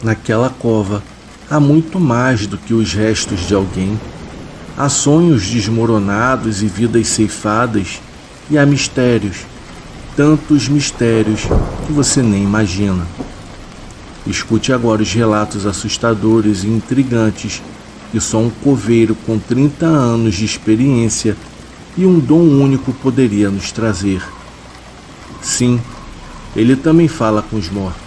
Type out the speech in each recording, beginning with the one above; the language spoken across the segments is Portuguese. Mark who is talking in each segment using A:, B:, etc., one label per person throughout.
A: Naquela cova há muito mais do que os restos de alguém. Há sonhos desmoronados e vidas ceifadas, e há mistérios, tantos mistérios que você nem imagina. Escute agora os relatos assustadores e intrigantes que só um coveiro com 30 anos de experiência e um dom único poderia nos trazer. Sim, ele também fala com os mortos.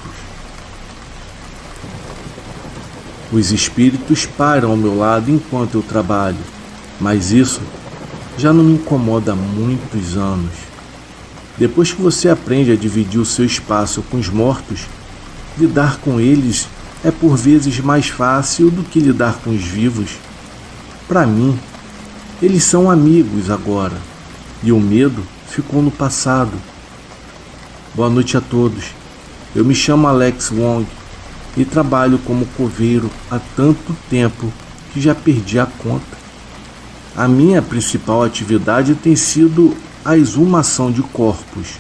A: Os espíritos param ao meu lado enquanto eu trabalho, mas isso já não me incomoda há muitos anos. Depois que você aprende a dividir o seu espaço com os mortos, lidar com eles é por vezes mais fácil do que lidar com os vivos. Para mim, eles são amigos agora, e o medo ficou no passado. Boa noite a todos. Eu me chamo Alex Wong e trabalho como coveiro há tanto tempo que já perdi a conta. A minha principal atividade tem sido a exumação de corpos,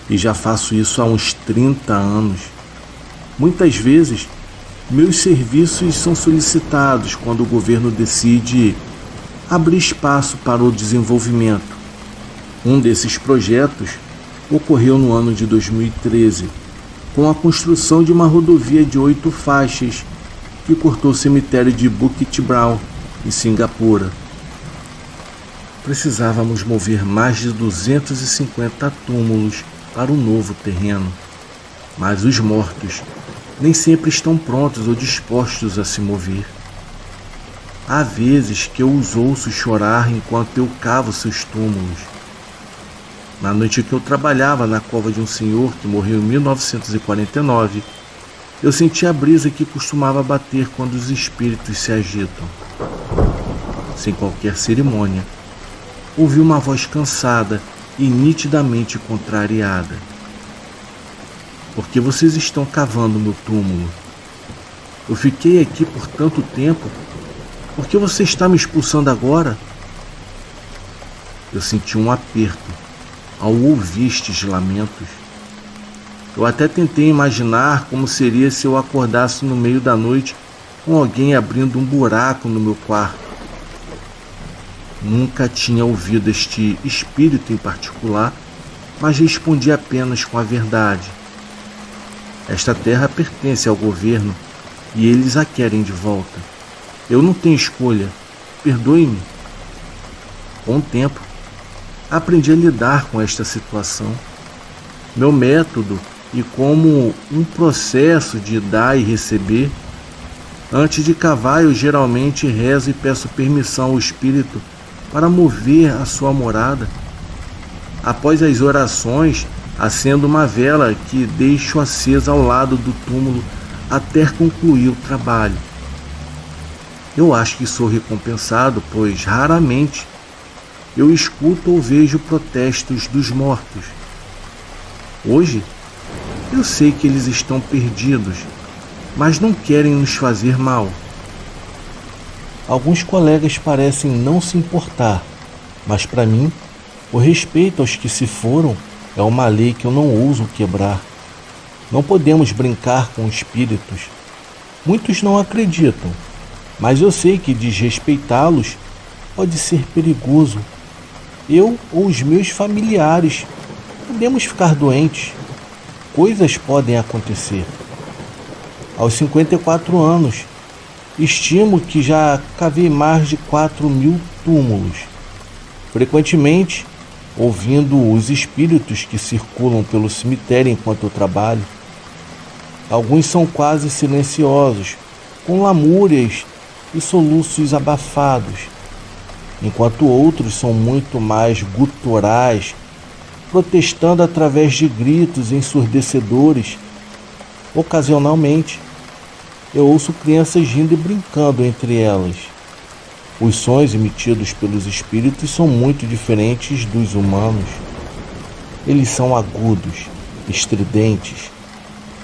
A: e já faço isso há uns 30 anos. Muitas vezes, meus serviços são solicitados quando o governo decide abrir espaço para o desenvolvimento. Um desses projetos ocorreu no ano de 2013, com a construção de uma rodovia de 8 faixas que cortou o cemitério de Bukit Brown, em Singapura. Precisávamos mover mais de 250 túmulos para o novo terreno, mas os mortos nem sempre estão prontos ou dispostos a se mover. Há vezes que eu os ouço chorar enquanto eu cavo seus túmulos. Na noite que eu trabalhava na cova de um senhor que morreu em 1949, eu senti a brisa que costumava bater quando os espíritos se agitam. Sem qualquer cerimônia, ouvi uma voz cansada e nitidamente contrariada. Por que vocês estão cavando meu túmulo? Eu fiquei aqui por tanto tempo. Por que você está me expulsando agora? Eu senti um aperto ao ouvir estes lamentos. Eu até tentei imaginar como seria se eu acordasse no meio da noite com alguém abrindo um buraco no meu quarto. Nunca tinha ouvido este espírito em particular, mas respondi apenas com a verdade. Esta terra pertence ao governo e eles a querem de volta. Eu não tenho escolha. Perdoe-me. Com o tempo, aprendi a lidar com esta situação. Meu método e como um processo de dar e receber. Antes de cavar, eu geralmente rezo e peço permissão ao espírito para mover a sua morada. Após as orações, acendo uma vela que deixo acesa ao lado do túmulo até concluir o trabalho. Eu acho que sou recompensado, pois raramente eu escuto ou vejo protestos dos mortos. Hoje, eu sei que eles estão perdidos, mas não querem nos fazer mal. Alguns colegas parecem não se importar, mas para mim, o respeito aos que se foram é uma lei que eu não ouso quebrar. Não podemos brincar com espíritos. Muitos não acreditam, mas eu sei que desrespeitá-los pode ser perigoso. Eu ou os meus familiares podemos ficar doentes. Coisas podem acontecer. Aos 54 anos, estimo que já cavei mais de 4.000 túmulos. Frequentemente, ouvindo os espíritos que circulam pelo cemitério enquanto eu trabalho. Alguns são quase silenciosos, com lamúrias e soluços abafados, enquanto outros são muito mais guturais, protestando através de gritos ensurdecedores. Ocasionalmente, eu ouço crianças rindo e brincando entre elas. Os sons emitidos pelos espíritos são muito diferentes dos humanos. Eles são agudos, estridentes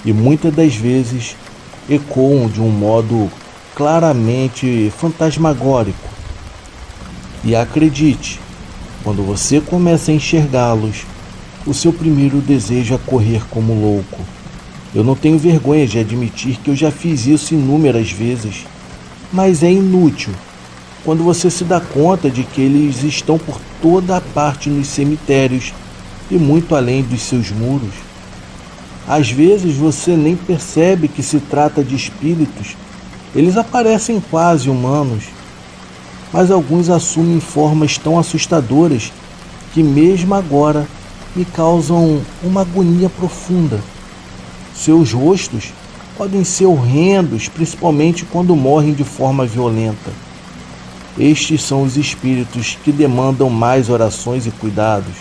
A: e muitas das vezes ecoam de um modo claramente fantasmagórico. E acredite, quando você começa a enxergá-los, o seu primeiro desejo é correr como louco. Eu não tenho vergonha de admitir que eu já fiz isso inúmeras vezes, mas é inútil quando você se dá conta de que eles estão por toda a parte nos cemitérios e muito além dos seus muros. Às vezes você nem percebe que se trata de espíritos. Eles aparecem quase humanos, mas alguns assumem formas tão assustadoras que mesmo agora me causam uma agonia profunda. Seus rostos podem ser horrendos, principalmente quando morrem de forma violenta. Estes são os espíritos que demandam mais orações e cuidados.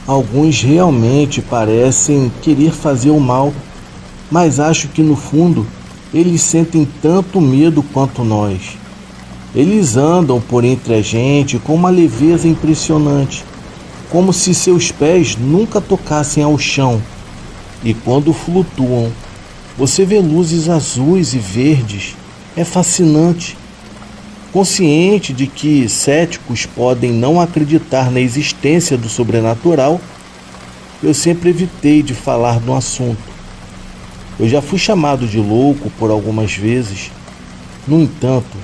A: Alguns realmente parecem querer fazer o mal, mas acho que no fundo eles sentem tanto medo quanto nós. Eles andam por entre a gente com uma leveza impressionante, como se seus pés nunca tocassem ao chão. E quando flutuam, você vê luzes azuis e verdes. É fascinante. Consciente de que céticos podem não acreditar na existência do sobrenatural, eu sempre evitei de falar no assunto. Eu já fui chamado de louco por algumas vezes. No entanto,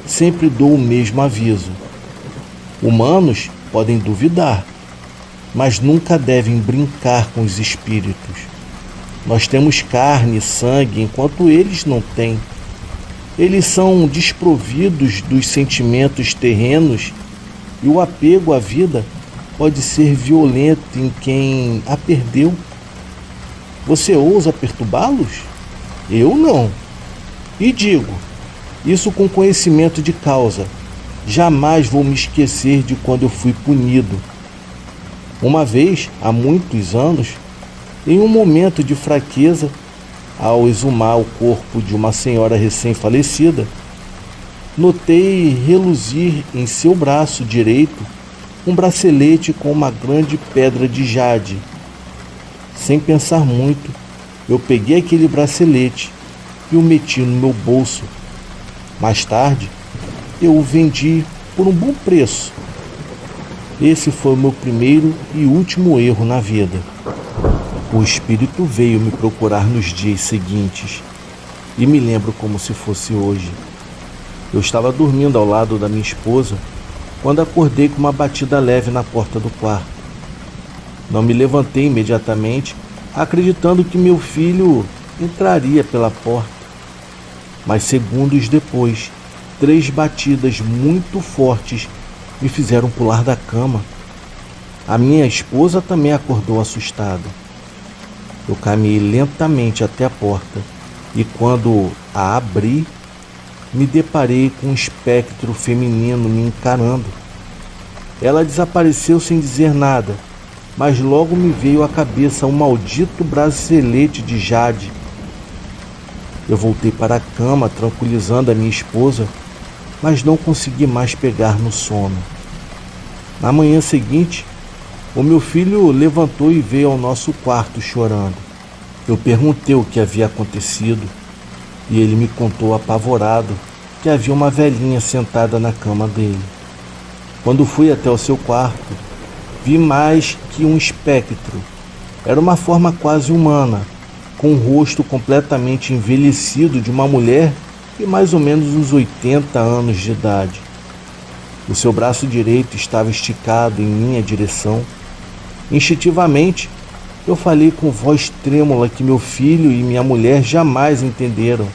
A: sempre dou o mesmo aviso. Humanos podem duvidar, mas nunca devem brincar com os espíritos. Nós temos carne e sangue, enquanto eles não têm. Eles são desprovidos dos sentimentos terrenos e o apego à vida pode ser violento em quem a perdeu. Você ousa perturbá-los? Eu não. E digo, isso com conhecimento de causa. Jamais vou me esquecer de quando eu fui punido. Uma vez, há muitos anos, em um momento de fraqueza, ao exumar o corpo de uma senhora recém-falecida, notei reluzir em seu braço direito um bracelete com uma grande pedra de jade. Sem pensar muito, eu peguei aquele bracelete e o meti no meu bolso. Mais tarde, eu o vendi por um bom preço. Esse foi o meu primeiro e último erro na vida. O espírito veio me procurar nos dias seguintes e me lembro como se fosse hoje. Eu estava dormindo ao lado da minha esposa quando acordei com uma batida leve na porta do quarto. Não me levantei imediatamente, acreditando que meu filho entraria pela porta. Mas segundos depois, 3 batidas muito fortes me fizeram pular da cama. A minha esposa também acordou assustada. Eu caminhei lentamente até a porta e quando a abri, me deparei com um espectro feminino me encarando. Ela desapareceu sem dizer nada, mas logo me veio à cabeça um maldito bracelete de jade. Eu voltei para a cama, tranquilizando a minha esposa, mas não consegui mais pegar no sono. Na manhã seguinte, o meu filho levantou e veio ao nosso quarto chorando. Eu perguntei o que havia acontecido e ele me contou apavorado que havia uma velhinha sentada na cama dele. Quando fui até o seu quarto, vi mais que um espectro. Era uma forma quase humana, com o rosto completamente envelhecido de uma mulher de mais ou menos uns 80 anos de idade. O seu braço direito estava esticado em minha direção. Instintivamente, eu falei com voz trêmula que meu filho e minha mulher jamais entenderam.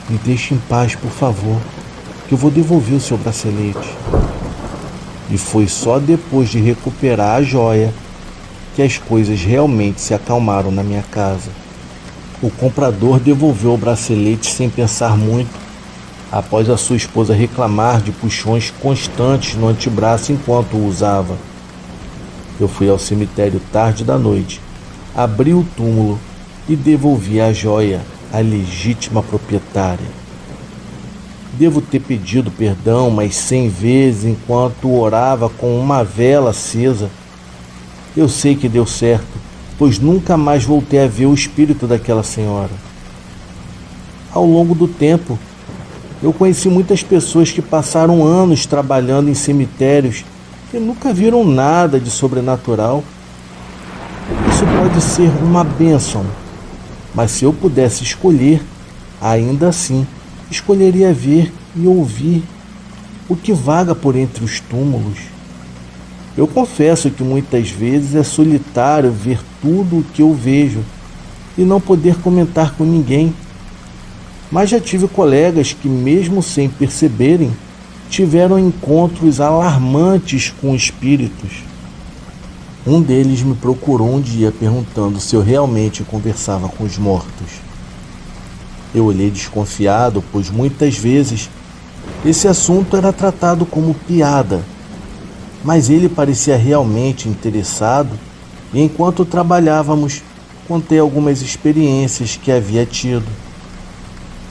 A: Me deixe em paz, por favor, que eu vou devolver o seu bracelete. E foi só depois de recuperar a joia que as coisas realmente se acalmaram na minha casa. O comprador devolveu o bracelete sem pensar muito, após a sua esposa reclamar de puxões constantes no antebraço enquanto o usava. Eu fui ao cemitério tarde da noite, abri o túmulo e devolvi a joia à legítima proprietária. Devo ter pedido perdão mais 100 vezes enquanto orava com uma vela acesa. Eu sei que deu certo, pois nunca mais voltei a ver o espírito daquela senhora. Ao longo do tempo, eu conheci muitas pessoas que passaram anos trabalhando em cemitérios e nunca viram nada de sobrenatural. Isso pode ser uma bênção, Mas se eu pudesse escolher, ainda assim, escolheria ver e ouvir o que vaga por entre os túmulos. Eu confesso que muitas vezes é solitário ver tudo o que eu vejo e não poder comentar com ninguém. Mas já tive colegas que, mesmo sem perceberem, tiveram encontros alarmantes com espíritos. Um deles me procurou um dia perguntando se eu realmente conversava com os mortos. Eu olhei desconfiado, pois muitas vezes esse assunto era tratado como piada, mas ele parecia realmente interessado e, enquanto trabalhávamos, contei algumas experiências que havia tido.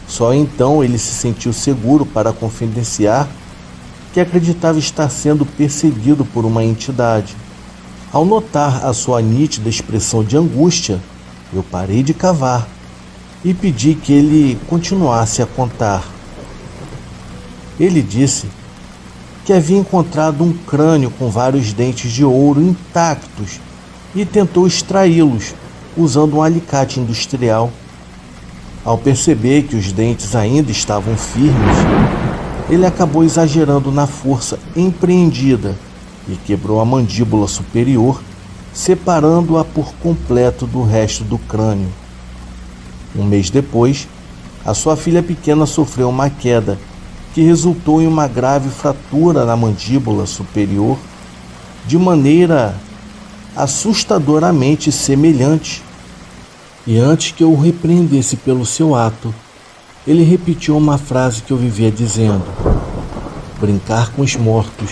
A: Só então ele se sentiu seguro para confidenciar que acreditava estar sendo perseguido por uma entidade. Ao notar a sua nítida expressão de angústia, eu parei de cavar e pedi que ele continuasse a contar. Ele disse que havia encontrado um crânio com vários dentes de ouro intactos e tentou extraí-los usando um alicate industrial. Ao perceber que os dentes ainda estavam firmes, ele acabou exagerando na força empreendida e quebrou a mandíbula superior, separando-a por completo do resto do crânio. Um mês depois, a sua filha pequena sofreu uma queda que resultou em uma grave fratura na mandíbula superior, de maneira assustadoramente semelhante. E antes que eu o repreendesse pelo seu ato, ele repetiu uma frase que eu vivia dizendo: brincar com os mortos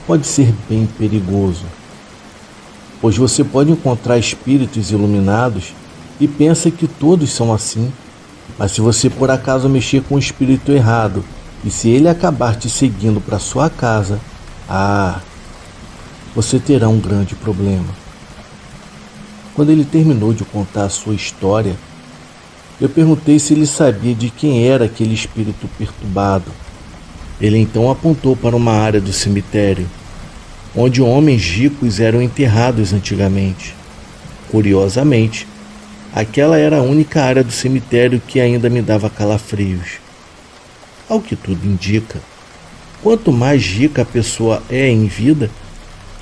A: pode ser bem perigoso, pois você pode encontrar espíritos iluminados e pensa que todos são assim, mas se você por acaso mexer com o espírito errado e se ele acabar te seguindo para sua casa, você terá um grande problema. Quando ele terminou de contar a sua história, eu perguntei se ele sabia de quem era aquele espírito perturbado. Ele então apontou para uma área do cemitério, onde homens ricos eram enterrados antigamente. Curiosamente, aquela era a única área do cemitério que ainda me dava calafrios. Ao que tudo indica, quanto mais rica a pessoa é em vida,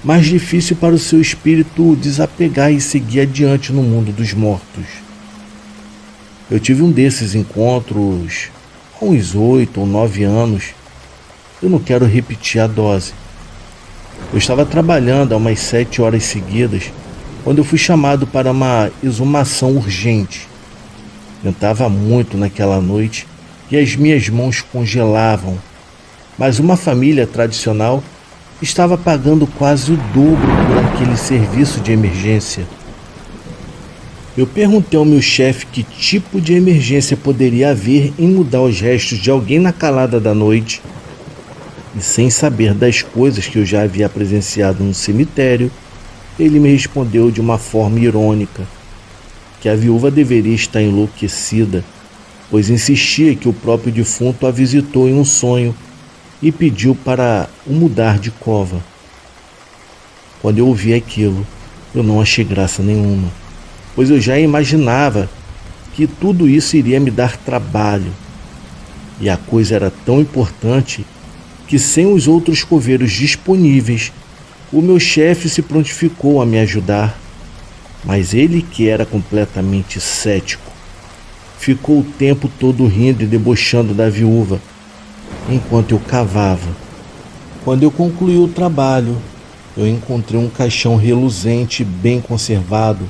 A: mais difícil para o seu espírito desapegar e seguir adiante no mundo dos mortos. Eu tive um desses encontros há uns 8 ou 9 anos. Eu não quero repetir a dose. Eu estava trabalhando há umas 7 horas seguidas quando eu fui chamado para uma exumação urgente. Ventava muito naquela noite e as minhas mãos congelavam, mas uma família tradicional estava pagando quase o dobro por aquele serviço de emergência. Eu perguntei ao meu chefe que tipo de emergência poderia haver em mudar os restos de alguém na calada da noite, e sem saber das coisas que eu já havia presenciado no cemitério, ele me respondeu de uma forma irônica que a viúva deveria estar enlouquecida, pois insistia que o próprio defunto a visitou em um sonho e pediu para o mudar de cova. Quando eu ouvi aquilo, eu não achei graça nenhuma, pois eu já imaginava que tudo isso iria me dar trabalho. E a coisa era tão importante que, sem os outros coveiros disponíveis, o meu chefe se prontificou a me ajudar. Mas ele, que era completamente cético, ficou o tempo todo rindo e debochando da viúva, enquanto eu cavava. Quando eu concluí o trabalho, eu encontrei um caixão reluzente e bem conservado,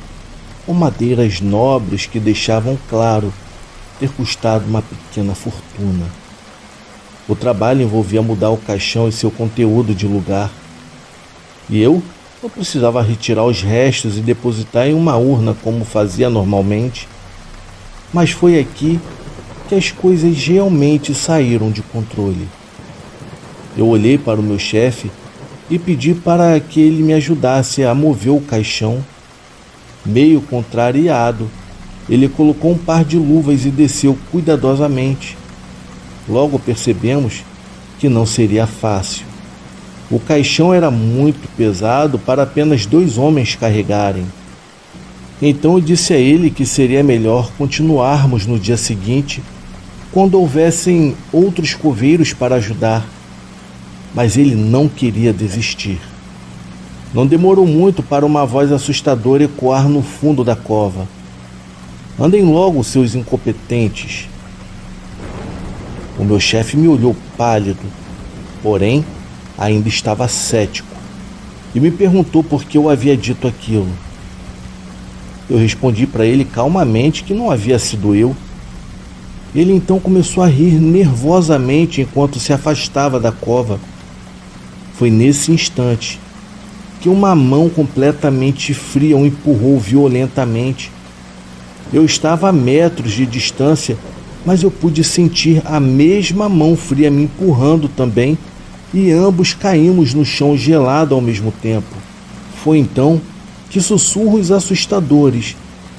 A: com madeiras nobres que deixavam claro ter custado uma pequena fortuna. O trabalho envolvia mudar o caixão e seu conteúdo de lugar, e eu não precisava retirar os restos e depositar em uma urna como fazia normalmente. Mas foi aqui que as coisas realmente saíram de controle. Eu olhei para o meu chefe e pedi para que ele me ajudasse a mover o caixão. Meio contrariado, ele colocou um par de luvas e desceu cuidadosamente. Logo percebemos que não seria fácil. O caixão era muito pesado para apenas 2 homens carregarem. Então eu disse a ele que seria melhor continuarmos no dia seguinte, quando houvessem outros coveiros para ajudar, mas ele não queria desistir. Não demorou muito para uma voz assustadora ecoar no fundo da cova. Andem logo, seus incompetentes. O meu chefe me olhou pálido, porém ainda estava cético, e me perguntou por que eu havia dito aquilo. Eu respondi para ele calmamente que não havia sido eu. Ele então começou a rir nervosamente enquanto se afastava da cova. Foi nesse instante que uma mão completamente fria o empurrou violentamente. Eu estava a metros de distância, mas eu pude sentir a mesma mão fria me empurrando também, e ambos caímos no chão gelado ao mesmo tempo. Foi então que sussurros assustadores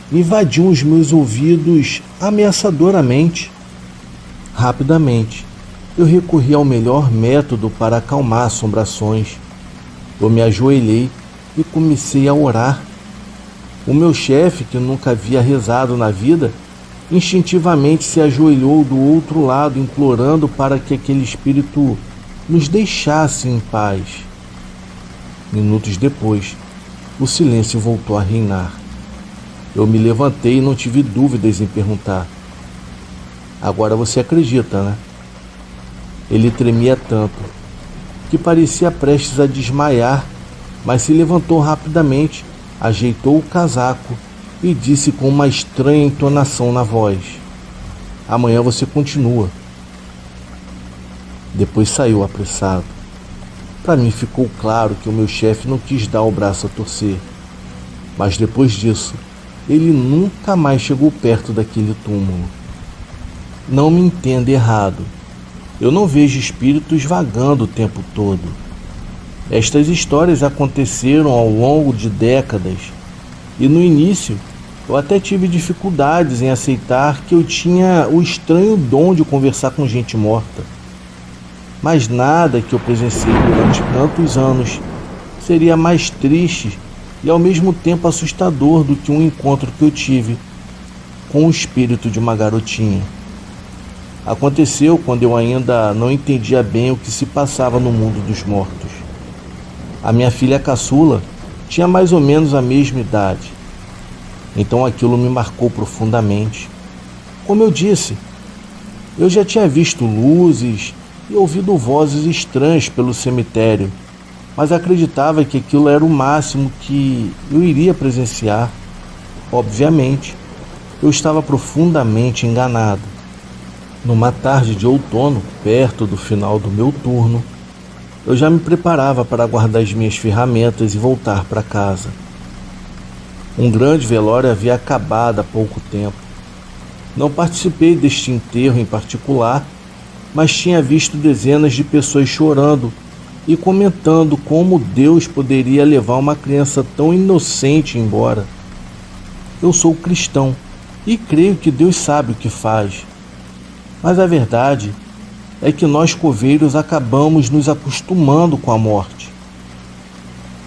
A: invadiam os meus ouvidos ameaçadoramente. Rapidamente, eu recorri ao melhor método para acalmar assombrações. Eu me ajoelhei e comecei a orar. O meu chefe, que nunca havia rezado na vida, instintivamente se ajoelhou do outro lado, implorando para que aquele espírito nos deixasse em paz. Minutos depois, o silêncio voltou a reinar. Eu me levantei e não tive dúvidas em perguntar: agora você acredita, né? Ele tremia tanto que parecia prestes a desmaiar, mas se levantou rapidamente, ajeitou o casaco e disse com uma estranha entonação na voz: amanhã você continua. Depois saiu apressado. Para mim ficou claro que o meu chefe não quis dar o braço a torcer, mas depois disso, ele nunca mais chegou perto daquele túmulo. Não me entenda errado. Eu não vejo espíritos vagando o tempo todo. Estas histórias aconteceram ao longo de décadas, e no início eu até tive dificuldades em aceitar que eu tinha o estranho dom de conversar com gente morta. Mas nada que eu presenciei durante tantos anos seria mais triste e ao mesmo tempo assustador do que um encontro que eu tive com o espírito de uma garotinha. Aconteceu quando eu ainda não entendia bem o que se passava no mundo dos mortos. A minha filha caçula tinha mais ou menos a mesma idade. Então aquilo me marcou profundamente. Como eu disse, eu já tinha visto luzes e ouvido vozes estranhas pelo cemitério, mas acreditava que aquilo era o máximo que eu iria presenciar. Obviamente, eu estava profundamente enganado. Numa tarde de outono, perto do final do meu turno, eu já me preparava para guardar as minhas ferramentas e voltar para casa. Um grande velório havia acabado há pouco tempo. Não participei deste enterro em particular, mas tinha visto dezenas de pessoas chorando e comentando como Deus poderia levar uma criança tão inocente embora. Eu sou cristão e creio que Deus sabe o que faz. Mas a verdade é que nós coveiros acabamos nos acostumando com a morte.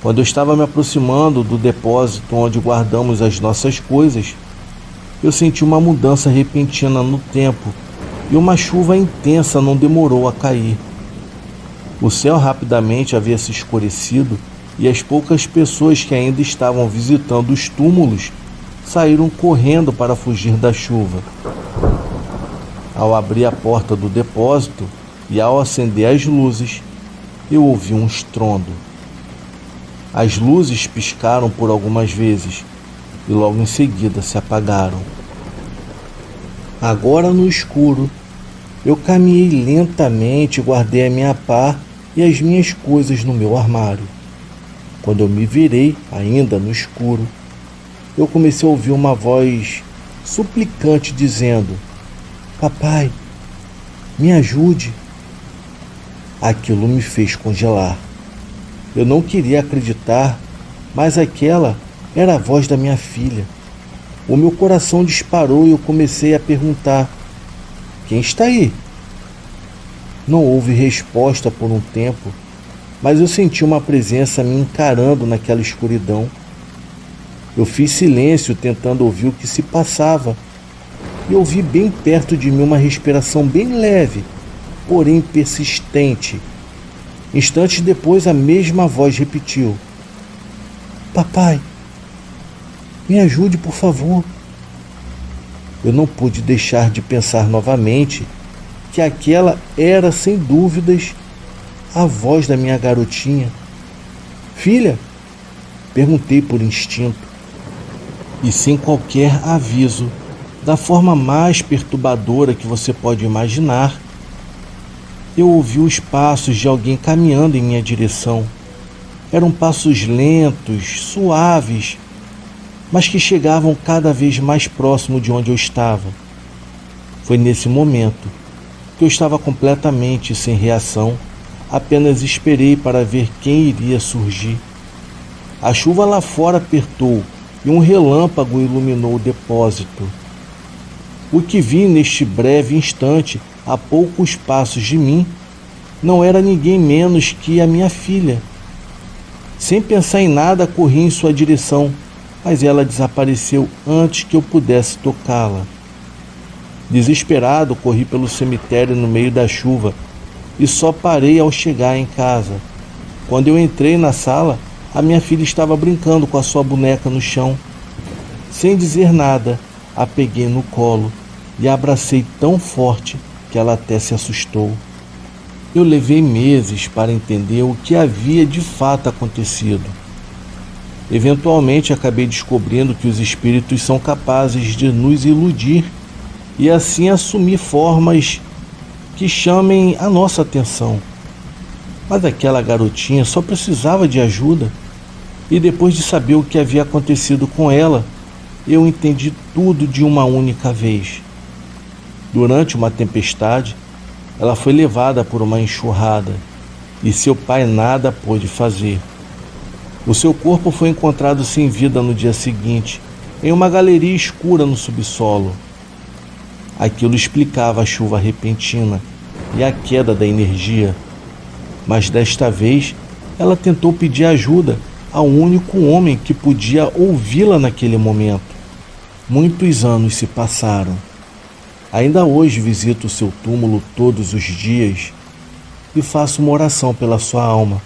A: Quando eu estava me aproximando do depósito onde guardamos as nossas coisas, eu senti uma mudança repentina no tempo e uma chuva intensa não demorou a cair. O céu rapidamente havia se escurecido e as poucas pessoas que ainda estavam visitando os túmulos saíram correndo para fugir da chuva. Ao abrir a porta do depósito e ao acender as luzes, eu ouvi um estrondo. As luzes piscaram por algumas vezes e logo em seguida se apagaram. Agora no escuro, eu caminhei lentamente e guardei a minha pá e as minhas coisas no meu armário. Quando eu me virei, ainda no escuro, eu comecei a ouvir uma voz suplicante dizendo: papai, me ajude. Aquilo me fez congelar. Eu não queria acreditar, mas aquela era a voz da minha filha. O meu coração disparou e eu comecei a perguntar: quem está aí? Não houve resposta por um tempo, mas eu senti uma presença me encarando naquela escuridão. Eu fiz silêncio tentando ouvir o que se passava e ouvi bem perto de mim uma respiração bem leve, porém persistente. Instantes depois a mesma voz repetiu: "Papai, me ajude, por favor." Eu não pude deixar de pensar novamente que aquela era, sem dúvidas, a voz da minha garotinha. "Filha?" perguntei por instinto. E sem qualquer aviso, da forma mais perturbadora que você pode imaginar, eu ouvi os passos de alguém caminhando em minha direção. Eram passos lentos, suaves, mas que chegavam cada vez mais próximo de onde eu estava. Foi nesse momento que eu estava completamente sem reação, apenas esperei para ver quem iria surgir. A chuva lá fora apertou e um relâmpago iluminou o depósito. O que vi neste breve instante, a poucos passos de mim, não era ninguém menos que a minha filha. Sem pensar em nada, corri em sua direção, mas ela desapareceu antes que eu pudesse tocá-la. Desesperado, corri pelo cemitério no meio da chuva e só parei ao chegar em casa. Quando eu entrei na sala, a minha filha estava brincando com a sua boneca no chão. Sem dizer nada, a peguei no colo e a abracei tão forte que ela até se assustou. Eu levei meses para entender o que havia de fato acontecido. Eventualmente acabei descobrindo que os espíritos são capazes de nos iludir e assim assumir formas que chamem a nossa atenção. Mas aquela garotinha só precisava de ajuda, e depois de saber o que havia acontecido com ela, eu entendi tudo de uma única vez. Durante uma tempestade, ela foi levada por uma enxurrada e seu pai nada pôde fazer. O seu corpo foi encontrado sem vida no dia seguinte, em uma galeria escura no subsolo. Aquilo explicava a chuva repentina e a queda da energia. Mas desta vez, ela tentou pedir ajuda ao único homem que podia ouvi-la naquele momento. Muitos anos se passaram. Ainda hoje visito o seu túmulo todos os dias e faço uma oração pela sua alma.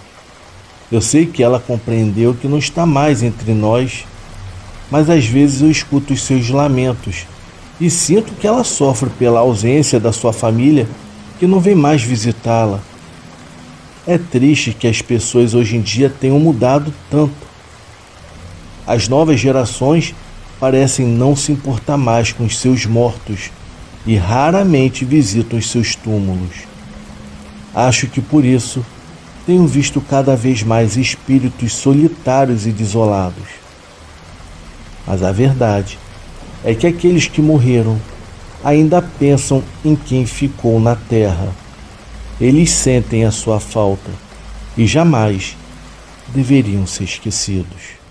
A: Eu sei que ela compreendeu que não está mais entre nós, mas às vezes eu escuto os seus lamentos e sinto que ela sofre pela ausência da sua família que não vem mais visitá-la. É triste que as pessoas hoje em dia tenham mudado tanto. As novas gerações parecem não se importar mais com os seus mortos e raramente visitam os seus túmulos. Acho que por isso tenho visto cada vez mais espíritos solitários e desolados. Mas a verdade é que aqueles que morreram ainda pensam em quem ficou na terra. Eles sentem a sua falta e jamais deveriam ser esquecidos.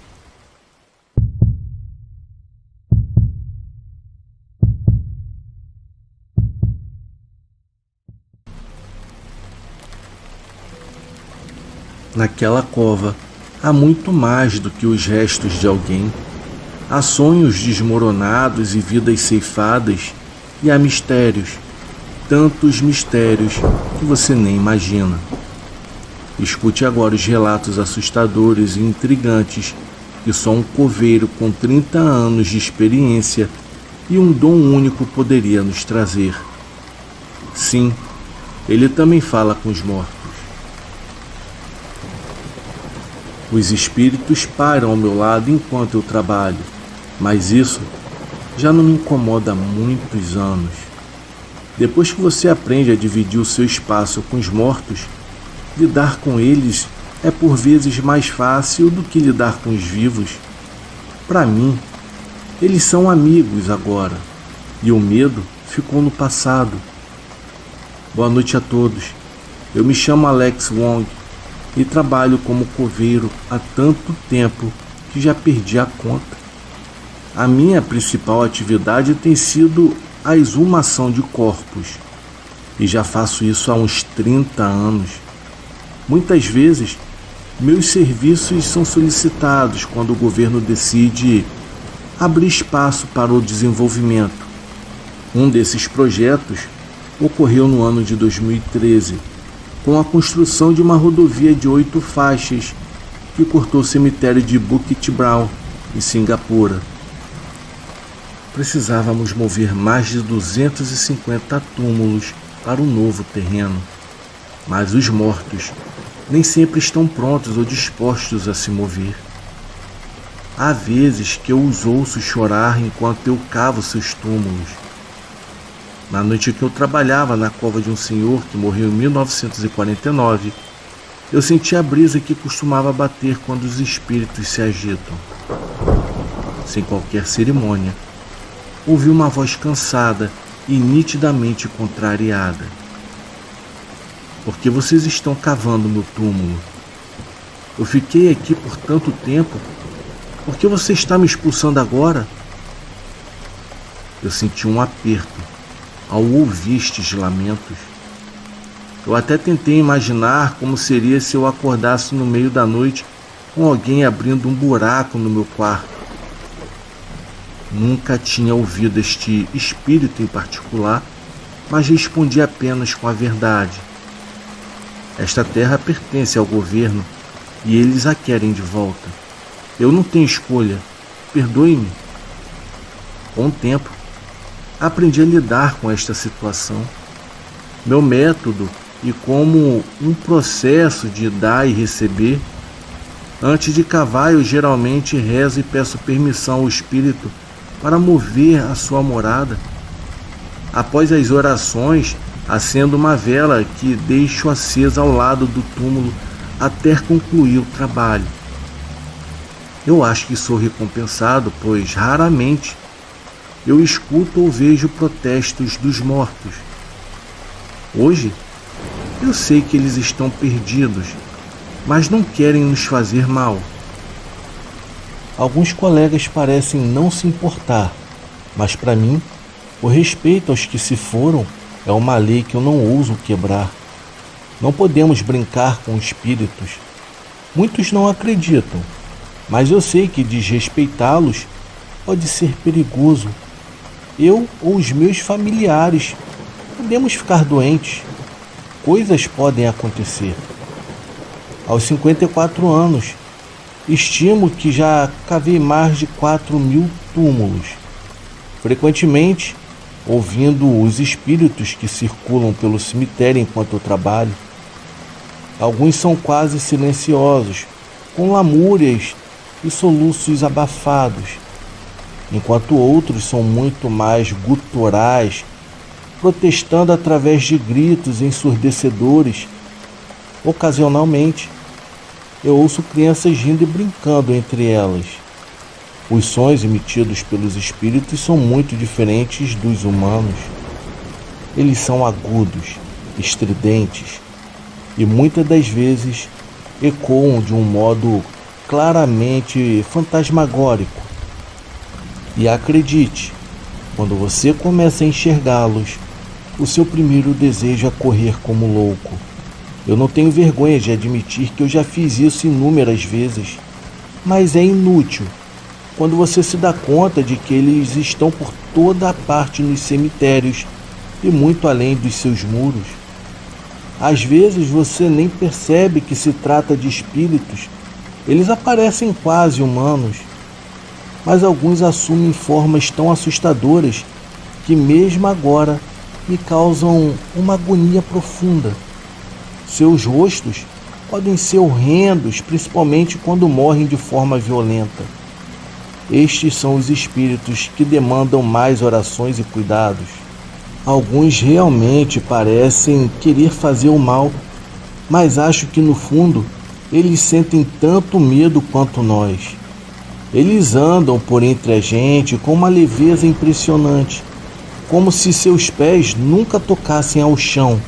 A: Naquela cova há muito mais do que os restos de alguém. Há sonhos desmoronados e vidas ceifadas, e há mistérios, tantos mistérios que você nem imagina. Escute agora os relatos assustadores e intrigantes que só um coveiro com 30 anos de experiência e um dom único poderia nos trazer. Sim, ele também fala com os mortos. Os espíritos param ao meu lado enquanto eu trabalho, mas isso já não me incomoda há muitos anos. Depois que você aprende a dividir o seu espaço com os mortos, lidar com eles é por vezes mais fácil do que lidar com os vivos. Para mim, eles são amigos agora, e o medo ficou no passado. Boa noite a todos. Eu me chamo Alex Wong e trabalho como coveiro há tanto tempo que já perdi a conta. A minha principal atividade tem sido a exumação de corpos, e já faço isso há uns 30 anos. Muitas vezes Meus serviços são solicitados quando o governo decide abrir espaço para o desenvolvimento. Um desses projetos ocorreu no ano de 2013, com a construção de uma rodovia de 8 faixas que cortou o cemitério de Bukit Brown, em Singapura. Precisávamos mover mais de 250 túmulos para o novo terreno, mas os mortos nem sempre estão prontos ou dispostos a se mover. Há vezes que eu os ouço chorar enquanto eu cavo seus túmulos. Na noite que eu trabalhava na cova de um senhor que morreu em 1949, eu senti a brisa que costumava bater quando os espíritos se agitam. Sem qualquer cerimônia, ouvi uma voz cansada e nitidamente contrariada. Por que vocês estão cavando meu túmulo? Eu fiquei aqui por tanto tempo. Por que você está me expulsando agora? Eu senti um aperto ao ouvir estes lamentos. Eu até tentei imaginar como seria se eu acordasse no meio da noite com alguém abrindo um buraco no meu quarto. Nunca tinha ouvido este espírito em particular, mas respondi apenas com a verdade. Esta terra pertence ao governo e eles a querem de volta. Eu não tenho escolha. Perdoe-me. Com o tempo, aprendi a lidar com esta situação. Meu método e como um processo de dar e receber. Antes de cavar, eu geralmente rezo e peço permissão ao Espírito para mover a sua morada. Após as orações, acendo uma vela que deixo acesa ao lado do túmulo até concluir o trabalho. Eu acho que sou recompensado, pois raramente eu escuto ou vejo protestos dos mortos. Hoje, eu sei que eles estão perdidos, mas não querem nos fazer mal. Alguns colegas parecem não se importar, mas para mim, o respeito aos que se foram é uma lei que eu não ouso quebrar. Não podemos brincar com espíritos. Muitos não acreditam, mas eu sei que desrespeitá-los pode ser perigoso. Eu ou os meus familiares podemos ficar doentes. Coisas podem acontecer. Aos 54 anos, estimo que já cavei mais de 4.000 túmulos. Frequentemente, ouvindo os espíritos que circulam pelo cemitério enquanto eu trabalho. Alguns são quase silenciosos, com lamúrias e soluços abafados, enquanto outros são muito mais guturais, protestando através de gritos ensurdecedores. Ocasionalmente, eu ouço crianças rindo e brincando entre elas. Os sons emitidos pelos espíritos são muito diferentes dos humanos. Eles são agudos, estridentes e muitas das vezes ecoam de um modo claramente fantasmagórico. E acredite, quando você começa a enxergá-los, o seu primeiro desejo é correr como louco. Eu não tenho vergonha de admitir que eu já fiz isso inúmeras vezes, mas é inútil quando você se dá conta de que eles estão por toda a parte nos cemitérios e muito além dos seus muros. Às vezes você nem percebe que se trata de espíritos. Eles aparecem quase humanos, mas alguns assumem formas tão assustadoras que mesmo agora me causam uma agonia profunda. Seus rostos podem ser horrendos, principalmente quando morrem de forma violenta. Estes são os espíritos que demandam mais orações e cuidados. Alguns realmente parecem querer fazer o mal, mas acho que no fundo eles sentem tanto medo quanto nós. Eles andam por entre a gente com uma leveza impressionante, como se seus pés nunca tocassem ao chão.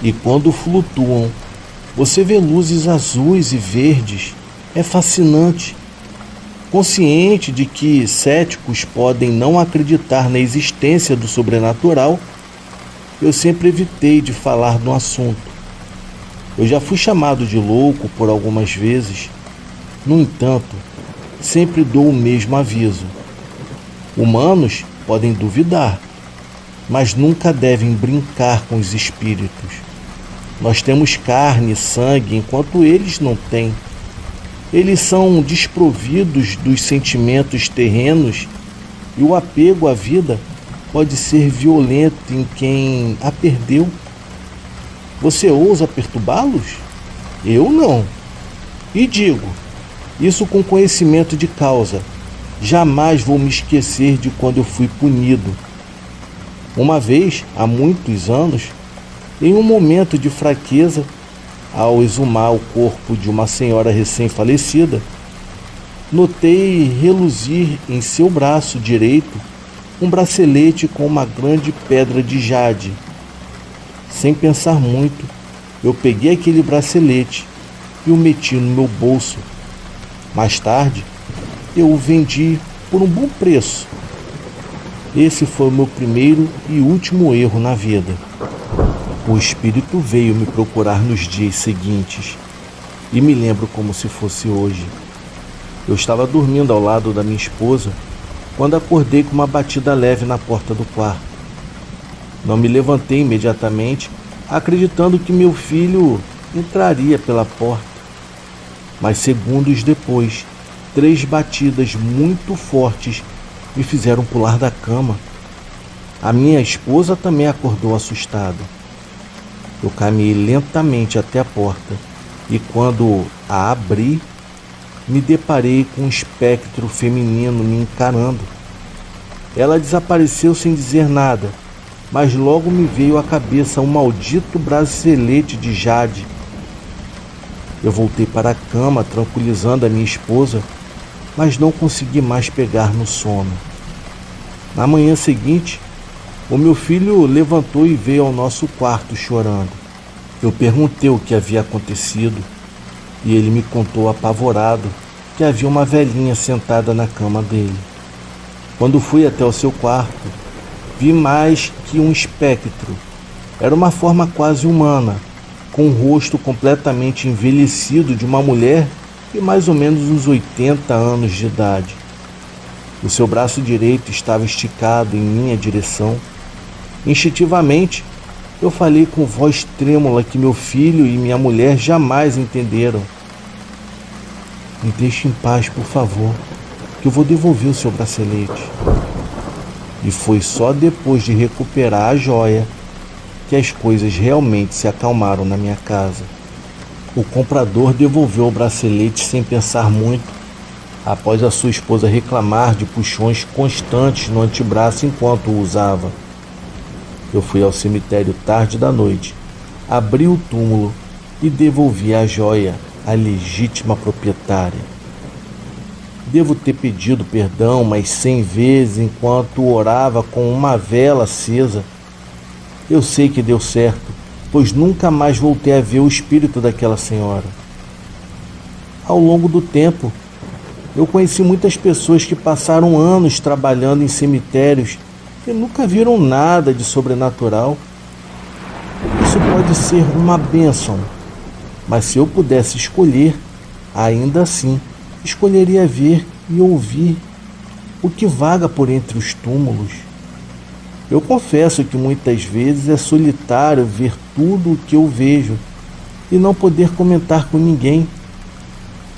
A: E quando flutuam, você vê luzes azuis e verdes. É fascinante. Consciente de que céticos podem não acreditar na existência do sobrenatural, eu sempre evitei de falar no assunto. Eu já fui chamado de louco por algumas vezes. No entanto, sempre dou o mesmo aviso. Humanos podem duvidar, mas nunca devem brincar com os espíritos. Nós temos carne e sangue, enquanto eles não têm. Eles são desprovidos dos sentimentos terrenos e o apego à vida pode ser violento em quem a perdeu. Você ousa perturbá-los? Eu não. E digo, isso com conhecimento de causa. Jamais vou me esquecer de quando eu fui punido. Uma vez, há muitos anos, em um momento de fraqueza, ao exumar o corpo de uma senhora recém-falecida, notei reluzir em seu braço direito um bracelete com uma grande pedra de jade. Sem pensar muito, eu peguei aquele bracelete e o meti no meu bolso. Mais tarde, eu o vendi por um bom preço. Esse foi o meu primeiro e último erro na vida. O espírito veio me procurar nos dias seguintes e me lembro como se fosse hoje. Eu estava dormindo ao lado da minha esposa quando acordei com uma batida leve na porta do quarto. Não me levantei imediatamente, acreditando que meu filho entraria pela porta. Mas segundos depois, 3 batidas muito fortes me fizeram pular da cama. A minha esposa também acordou assustada. Eu caminhei lentamente até a porta e quando a abri, me deparei com um espectro feminino me encarando. Ela desapareceu sem dizer nada, mas logo me veio à cabeça um maldito bracelete de jade. Eu voltei para a cama, tranquilizando a minha esposa, mas não consegui mais pegar no sono. Na manhã seguinte, o meu filho levantou e veio ao nosso quarto chorando. Eu perguntei o que havia acontecido e ele me contou apavorado que havia uma velhinha sentada na cama dele. Quando fui até o seu quarto, vi mais que um espectro. Era uma forma quase humana, com o rosto completamente envelhecido de uma mulher de mais ou menos uns 80 anos de idade. O seu braço direito estava esticado em minha direção. Instintivamente, eu falei com voz trêmula que meu filho e minha mulher jamais entenderam. Me deixe em paz, por favor, que eu vou devolver o seu bracelete. E foi só depois de recuperar a joia que as coisas realmente se acalmaram na minha casa. O comprador devolveu o bracelete sem pensar muito, após a sua esposa reclamar de puxões constantes no antebraço enquanto o usava. Eu fui ao cemitério tarde da noite, abri o túmulo e devolvi a joia à legítima proprietária. Devo ter pedido perdão mais 100 vezes enquanto orava com uma vela acesa. Eu sei que deu certo, pois nunca mais voltei a ver o espírito daquela senhora. Ao longo do tempo, eu conheci muitas pessoas que passaram anos trabalhando em cemitérios e nunca viram nada de sobrenatural. Isso pode ser uma bênção, mas se eu pudesse escolher, ainda assim, escolheria ver e ouvir o que vaga por entre os túmulos. Eu confesso que muitas vezes é solitário ver tudo o que eu vejo e não poder comentar com ninguém.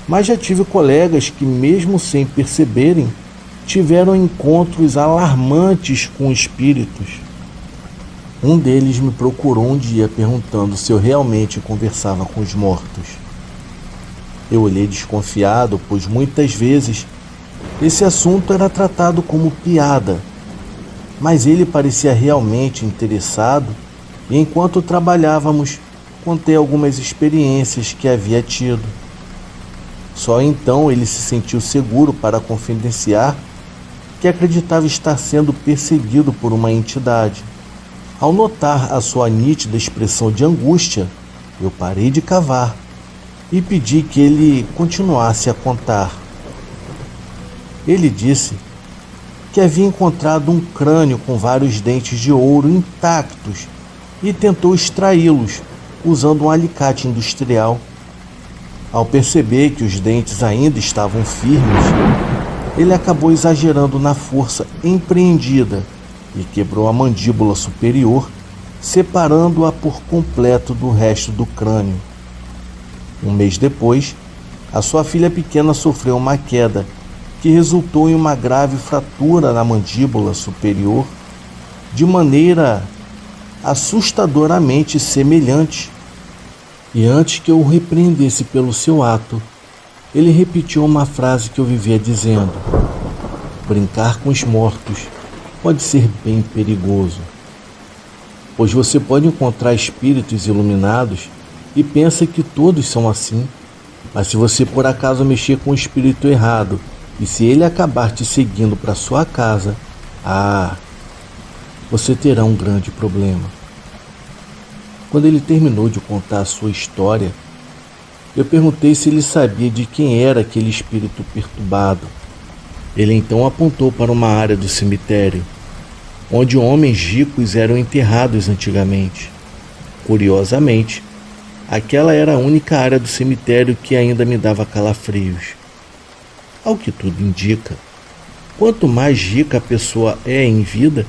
A: Mas já tive colegas que, mesmo sem perceberem, tiveram encontros alarmantes com espíritos. Um deles me procurou um dia perguntando se eu realmente conversava com os mortos. Eu olhei desconfiado, pois muitas vezes esse assunto era tratado como piada, mas ele parecia realmente interessado e enquanto trabalhávamos, contei algumas experiências que havia tido. Só então ele se sentiu seguro para confidenciar que acreditava estar sendo perseguido por uma entidade. Ao notar a sua nítida expressão de angústia, eu parei de cavar e pedi que ele continuasse a contar. Ele disse que havia encontrado um crânio com vários dentes de ouro intactos e tentou extraí-los, usando um alicate industrial. Ao perceber que os dentes ainda estavam firmes, ele acabou exagerando na força empreendida e quebrou a mandíbula superior, separando-a por completo do resto do crânio. Um mês depois, a sua filha pequena sofreu uma queda que resultou em uma grave fratura na mandíbula superior, de maneira assustadoramente semelhante. E antes que eu o repreendesse pelo seu ato, ele repetiu uma frase que eu vivia dizendo: brincar com os mortos pode ser bem perigoso, pois você pode encontrar espíritos iluminados e pensa que todos são assim, mas se você por acaso mexer com o espírito errado e se ele acabar te seguindo para sua casa, você terá um grande problema. Quando ele terminou de contar a sua história, eu perguntei se ele sabia de quem era aquele espírito perturbado. Ele então apontou para uma área do cemitério, onde homens ricos eram enterrados antigamente. Curiosamente, aquela era a única área do cemitério que ainda me dava calafrios. Ao que tudo indica, quanto mais rica a pessoa é em vida,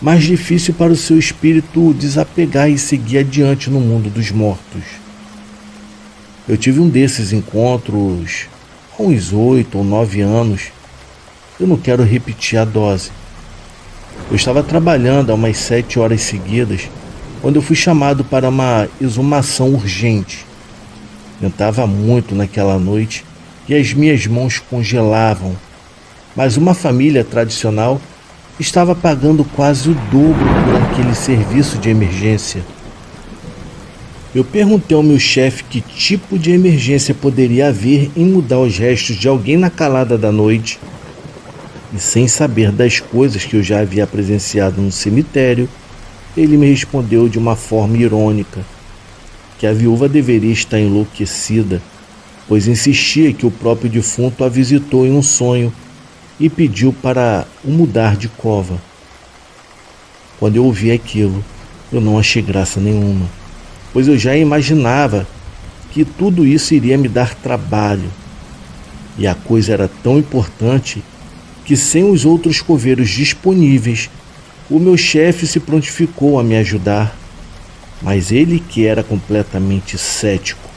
A: mais difícil para o seu espírito desapegar e seguir adiante no mundo dos mortos. Eu tive um desses encontros há uns 8 ou 9 anos. Eu não quero repetir a dose. Eu estava trabalhando há umas 7 horas seguidas, quando eu fui chamado para uma exumação urgente. Ventava muito naquela noite e as minhas mãos congelavam, mas uma família tradicional estava pagando quase o dobro por aquele serviço de emergência. Eu perguntei ao meu chefe que tipo de emergência poderia haver em mudar os restos de alguém na calada da noite, e sem saber das coisas que eu já havia presenciado no cemitério, ele me respondeu de uma forma irônica que a viúva deveria estar enlouquecida, pois insistia que o próprio defunto a visitou em um sonho e pediu para o mudar de cova. Quando eu ouvi aquilo, eu não achei graça nenhuma, pois eu já imaginava que tudo isso iria me dar trabalho. E a coisa era tão importante que, sem os outros coveiros disponíveis, o meu chefe se prontificou a me ajudar. Mas ele, que era completamente cético,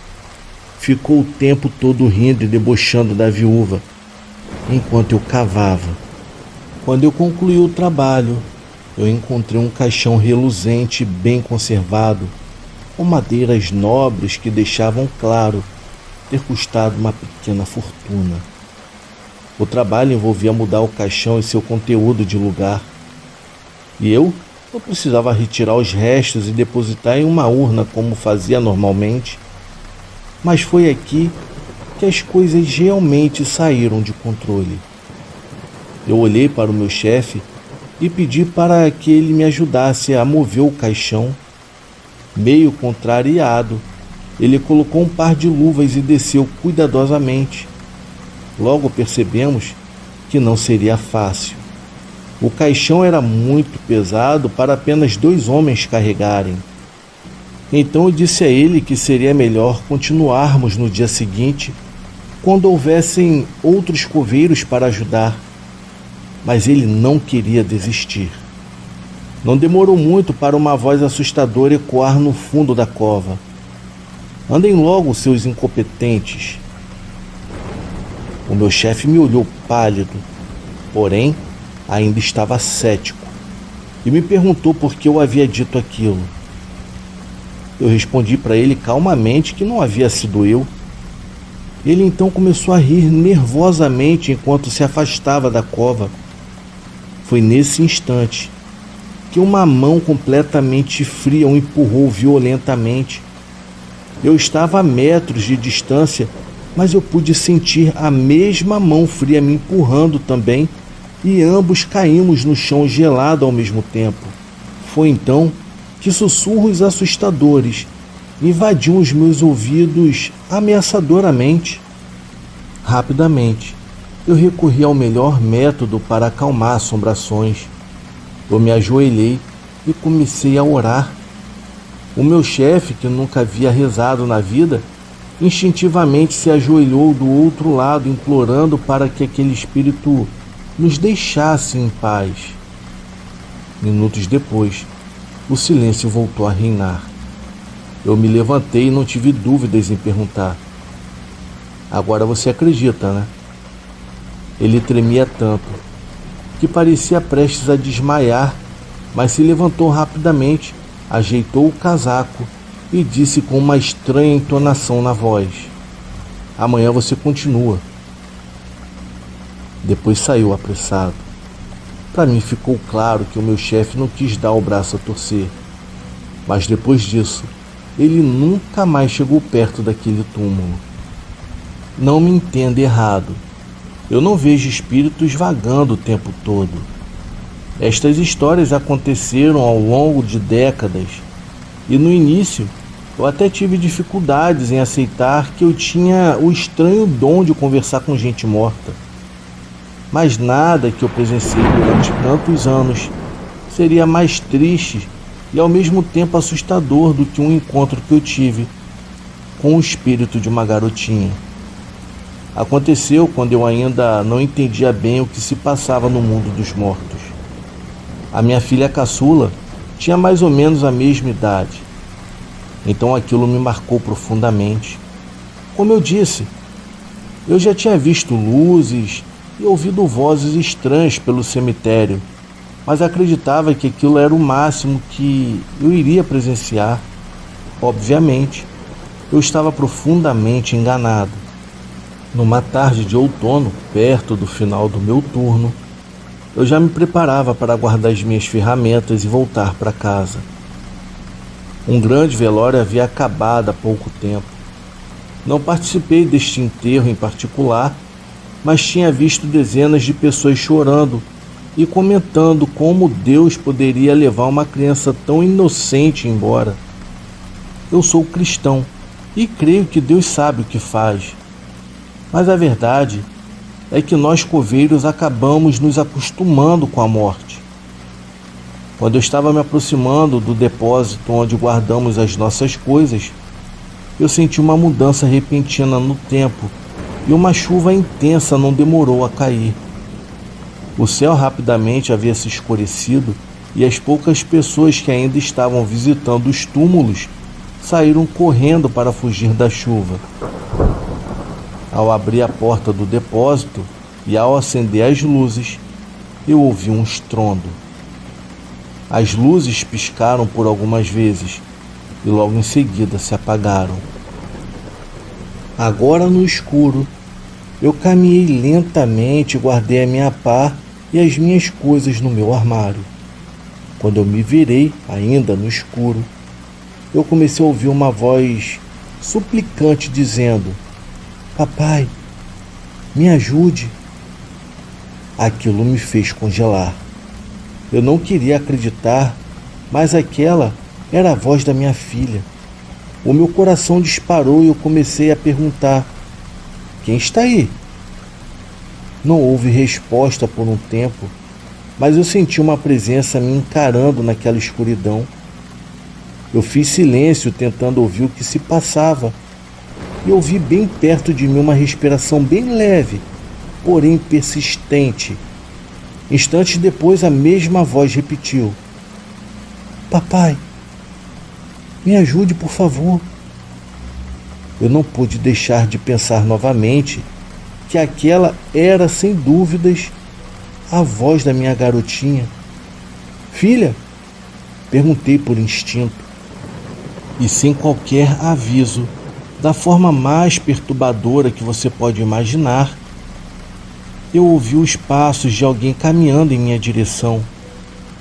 A: ficou o tempo todo rindo e debochando da viúva, enquanto eu cavava. Quando eu concluí o trabalho, eu encontrei um caixão reluzente e bem conservado, com madeiras nobres que deixavam claro ter custado uma pequena fortuna. O trabalho envolvia mudar o caixão e seu conteúdo de lugar, e eu precisava retirar os restos e depositar em uma urna como fazia normalmente. Mas foi aqui que as coisas realmente saíram de controle. Eu olhei para o meu chefe e pedi para que ele me ajudasse a mover o caixão. Meio contrariado, ele colocou um par de luvas e desceu cuidadosamente. Logo percebemos que não seria fácil. O caixão era muito pesado para apenas 2 homens carregarem. Então eu disse a ele que seria melhor continuarmos no dia seguinte, quando houvessem outros coveiros para ajudar. Mas ele não queria desistir. Não demorou muito para uma voz assustadora ecoar no fundo da cova: "Andem logo, seus incompetentes." O meu chefe me olhou pálido, porém ainda estava cético, e me perguntou por que eu havia dito aquilo. Eu respondi para ele calmamente que não havia sido eu. Ele então começou a rir nervosamente enquanto se afastava da cova. Foi nesse instante que uma mão completamente fria o empurrou violentamente. Eu estava a metros de distância, mas eu pude sentir a mesma mão fria me empurrando também, e ambos caímos no chão gelado ao mesmo tempo. Foi então que sussurros assustadores invadiam os meus ouvidos ameaçadoramente. Rapidamente, eu recorri ao melhor método para acalmar assombrações. Eu me ajoelhei e comecei a orar. O meu chefe, que nunca havia rezado na vida, instintivamente se ajoelhou do outro lado, implorando para que aquele espírito nos deixasse em paz. Minutos depois, o silêncio voltou a reinar. Eu me levantei e não tive dúvidas em perguntar: agora você acredita, né? Ele tremia tanto que parecia prestes a desmaiar, mas se levantou rapidamente, ajeitou o casaco e disse com uma estranha entonação na voz: amanhã você continua. Depois saiu apressado. Para mim ficou claro que o meu chefe não quis dar o braço a torcer, mas depois disso, ele nunca mais chegou perto daquele túmulo. Não me entenda errado, eu não vejo espíritos vagando o tempo todo. Estas histórias aconteceram ao longo de décadas, e no início eu até tive dificuldades em aceitar que eu tinha o estranho dom de conversar com gente morta. Mas nada que eu presenciei durante tantos anos seria mais triste e ao mesmo tempo assustador do que um encontro que eu tive com o espírito de uma garotinha. Aconteceu quando eu ainda não entendia bem o que se passava no mundo dos mortos. A minha filha caçula tinha mais ou menos a mesma idade. Então aquilo me marcou profundamente. Como eu disse, eu já tinha visto luzes e ouvido vozes estranhas pelo cemitério, mas acreditava que aquilo era o máximo que eu iria presenciar. Obviamente, eu estava profundamente enganado. Numa tarde de outono, perto do final do meu turno, eu já me preparava para guardar as minhas ferramentas e voltar para casa. Um grande velório havia acabado há pouco tempo. Não participei deste enterro em particular, mas tinha visto dezenas de pessoas chorando e comentando como Deus poderia levar uma criança tão inocente embora. Eu sou cristão e creio que Deus sabe o que faz. Mas a verdade é que nós coveiros acabamos nos acostumando com a morte. Quando eu estava me aproximando do depósito onde guardamos as nossas coisas, eu senti uma mudança repentina no tempo e uma chuva intensa não demorou a cair. O céu rapidamente havia se escurecido e as poucas pessoas que ainda estavam visitando os túmulos saíram correndo para fugir da chuva. Ao abrir a porta do depósito e ao acender as luzes, eu ouvi um estrondo. As luzes piscaram por algumas vezes e logo em seguida se apagaram. Agora no escuro, eu caminhei lentamente e guardei a minha pá e as minhas coisas no meu armário. Quando eu me virei, ainda no escuro, eu comecei a ouvir uma voz suplicante dizendo: papai, me ajude. Aquilo me fez congelar. Eu não queria acreditar, mas aquela era a voz da minha filha. O meu coração disparou e eu comecei a perguntar: quem está aí? Não houve resposta por um tempo, mas eu senti uma presença me encarando naquela escuridão. Eu fiz silêncio tentando ouvir o que se passava e ouvi bem perto de mim uma respiração bem leve, porém persistente. Instantes depois a mesma voz repetiu: papai, me ajude, por favor. Eu não pude deixar de pensar novamente que aquela era, sem dúvidas, a voz da minha garotinha. Filha? Perguntei por instinto. E sem qualquer aviso, da forma mais perturbadora que você pode imaginar, eu ouvi os passos de alguém caminhando em minha direção.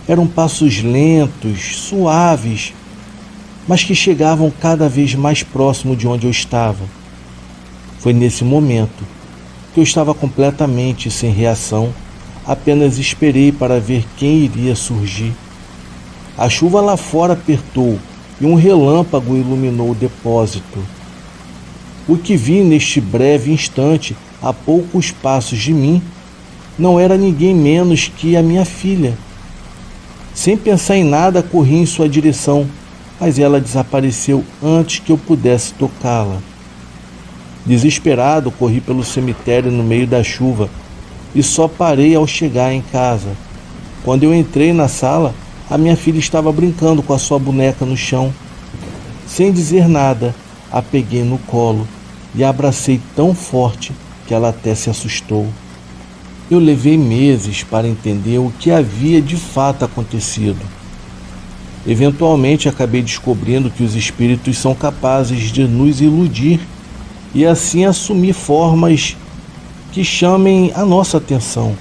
A: Eram passos lentos, suaves, mas que chegavam cada vez mais próximo de onde eu estava. Foi nesse momento que eu estava completamente sem reação, apenas esperei para ver quem iria surgir. A chuva lá fora apertou e um relâmpago iluminou o depósito. O que vi neste breve instante, a poucos passos de mim, não era ninguém menos que a minha filha. Sem pensar em nada, corri em sua direção, mas ela desapareceu antes que eu pudesse tocá-la. Desesperado, corri pelo cemitério no meio da chuva e só parei ao chegar em casa. Quando eu entrei na sala, a minha filha estava brincando com a sua boneca no chão. Sem dizer nada, a peguei no colo e a abracei tão forte que ela até se assustou. Eu levei meses para entender o que havia de fato acontecido. Eventualmente acabei descobrindo que os espíritos são capazes de nos iludir e assim assumir formas que chamem a nossa atenção.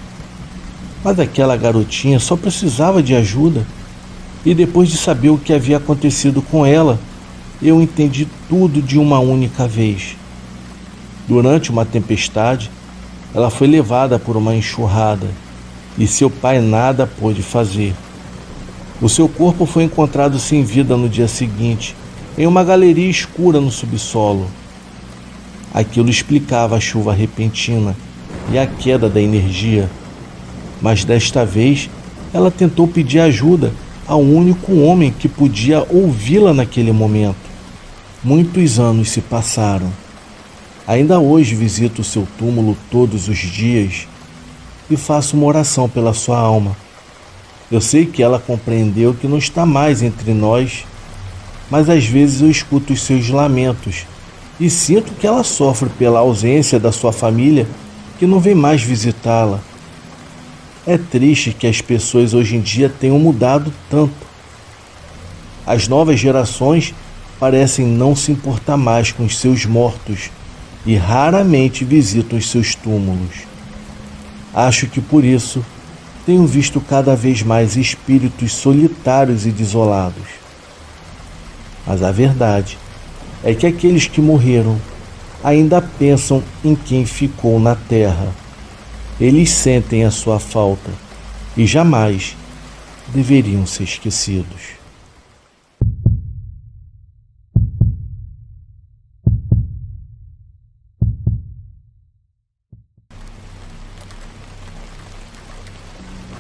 A: Mas aquela garotinha só precisava de ajuda, e depois de saber o que havia acontecido com ela, eu entendi tudo de uma única vez. Durante uma tempestade, ela foi levada por uma enxurrada e seu pai nada pôde fazer. O seu corpo foi encontrado sem vida no dia seguinte, em uma galeria escura no subsolo. Aquilo explicava a chuva repentina e a queda da energia. Mas desta vez, ela tentou pedir ajuda ao único homem que podia ouvi-la naquele momento. Muitos anos se passaram. Ainda hoje visito o seu túmulo todos os dias e faço uma oração pela sua alma. Eu sei que ela compreendeu que não está mais entre nós, mas às vezes eu escuto os seus lamentos e sinto que ela sofre pela ausência da sua família que não vem mais visitá-la. É triste que as pessoas hoje em dia tenham mudado tanto. As novas gerações parecem não se importar mais com os seus mortos e raramente visitam os seus túmulos. Acho que por isso tenho visto cada vez mais espíritos solitários e desolados. Mas a verdade é que aqueles que morreram ainda pensam em quem ficou na terra. Eles sentem a sua falta e jamais deveriam ser esquecidos.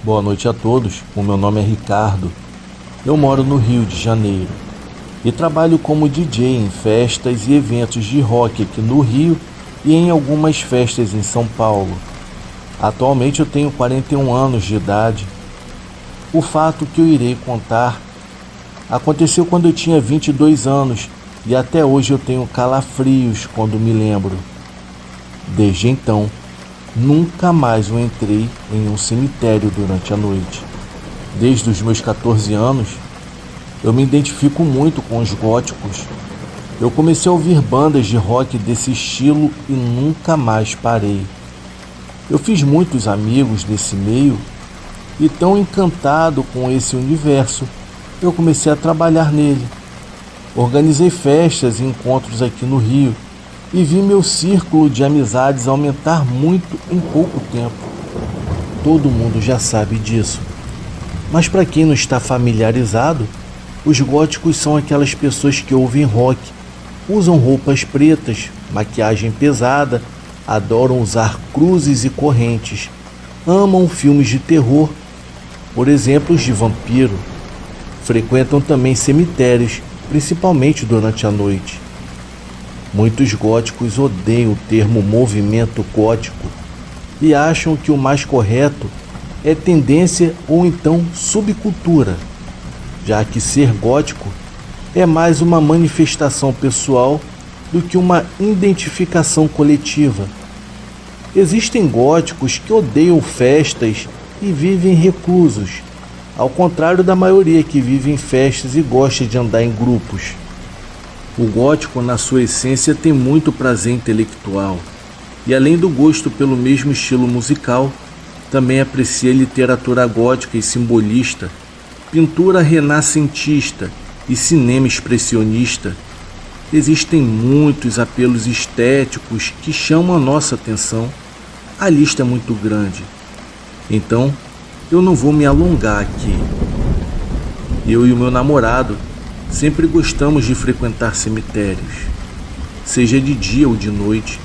A: Boa noite a todos, o meu nome é Ricardo. Eu moro no Rio de Janeiro e trabalho como DJ em festas e eventos de rock aqui no Rio e em algumas festas em São Paulo. Atualmente eu tenho 41 anos de idade. O fato que eu irei contar aconteceu quando eu tinha 22 anos e até hoje eu tenho calafrios quando me lembro. Desde então, nunca mais eu entrei em um cemitério durante a noite. Desde os meus 14 anos, eu me identifico muito com os góticos. Eu comecei a ouvir bandas de rock desse estilo e nunca mais parei. Eu fiz muitos amigos nesse meio e, tão encantado com esse universo, eu comecei a trabalhar nele. Organizei festas e encontros aqui no Rio e vi meu círculo de amizades aumentar muito em pouco tempo. Todo mundo já sabe disso. Mas para quem não está familiarizado, os góticos são aquelas pessoas que ouvem rock, usam roupas pretas, maquiagem pesada, adoram usar cruzes e correntes, amam filmes de terror, por exemplo, os de vampiro. Frequentam também cemitérios, principalmente durante a noite. Muitos góticos odeiam o termo movimento gótico e acham que o mais correto é tendência ou então subcultura, já que ser gótico é mais uma manifestação pessoal do que uma identificação coletiva. Existem góticos que odeiam festas e vivem reclusos, ao contrário da maioria que vive em festas e gosta de andar em grupos. O gótico, na sua essência, tem muito prazer intelectual e, além do gosto pelo mesmo estilo musical, também aprecia literatura gótica e simbolista, pintura renascentista e cinema expressionista. Existem muitos apelos estéticos que chamam a nossa atenção. A lista é muito grande. Então, eu não vou me alongar aqui. Eu e o meu namorado sempre gostamos de frequentar cemitérios. Seja de dia ou de noite,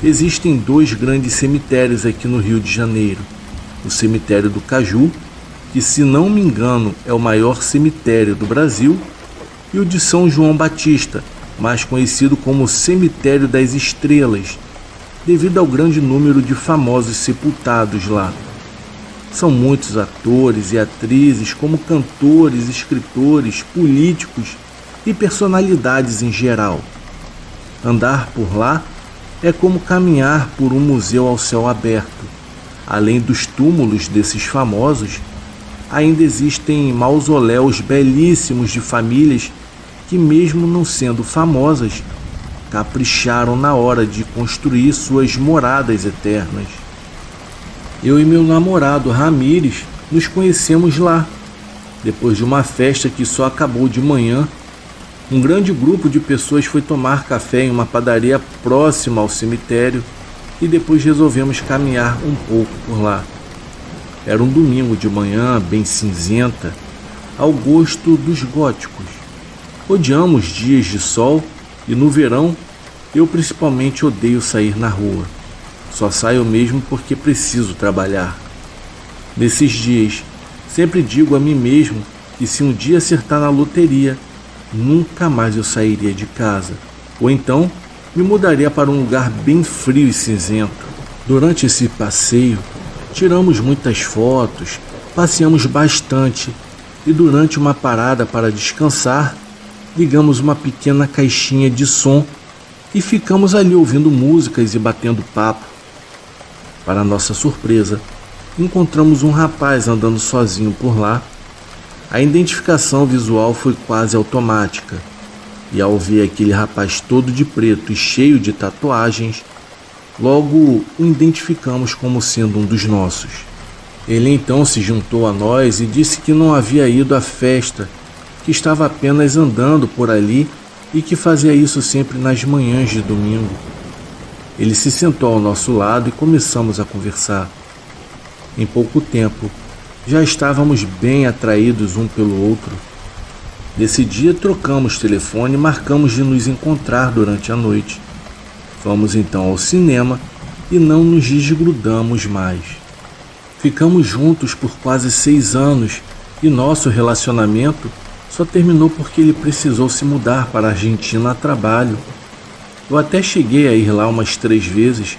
A: existem 2 grandes cemitérios aqui no Rio de Janeiro. O cemitério do Caju, que, se não me engano, é o maior cemitério do Brasil, e o de São João Batista, mais conhecido como Cemitério das Estrelas, devido ao grande número de famosos sepultados lá. São muitos atores e atrizes, como cantores, escritores, políticos e personalidades em geral. Andar por lá é como caminhar por um museu ao céu aberto. Além dos túmulos desses famosos, ainda existem mausoléus belíssimos de famílias que, mesmo não sendo famosas, capricharam na hora de construir suas moradas eternas. Eu e meu namorado Ramires nos conhecemos lá. Depois de uma festa que só acabou de manhã, um grande grupo de pessoas foi tomar café em uma padaria próxima ao cemitério e depois resolvemos caminhar um pouco por lá. Era um domingo de manhã, bem cinzenta, ao gosto dos góticos. Odiamos dias de sol e no verão eu principalmente odeio sair na rua. Só saio mesmo porque preciso trabalhar. Nesses dias, sempre digo a mim mesmo que se um dia acertar na loteria, nunca mais eu sairia de casa. Ou então, me mudaria para um lugar bem frio e cinzento. Durante esse passeio, tiramos muitas fotos, passeamos bastante e durante uma parada para descansar, ligamos uma pequena caixinha de som e ficamos ali ouvindo músicas e batendo papo. Para nossa surpresa, encontramos um rapaz andando sozinho por lá. A identificação visual foi quase automática, e ao ver aquele rapaz todo de preto e cheio de tatuagens, logo o identificamos como sendo um dos nossos. Ele então se juntou a nós e disse que não havia ido à festa, que estava apenas andando por ali e que fazia isso sempre nas manhãs de domingo. Ele se sentou ao nosso lado e começamos a conversar. Em pouco tempo, já estávamos bem atraídos um pelo outro. Nesse dia trocamos telefone e marcamos de nos encontrar durante a noite. Fomos então ao cinema e não nos desgrudamos mais. Ficamos juntos por quase 6 anos e nosso relacionamento só terminou porque ele precisou se mudar para a Argentina a trabalho. Eu até cheguei a ir lá umas 3 vezes,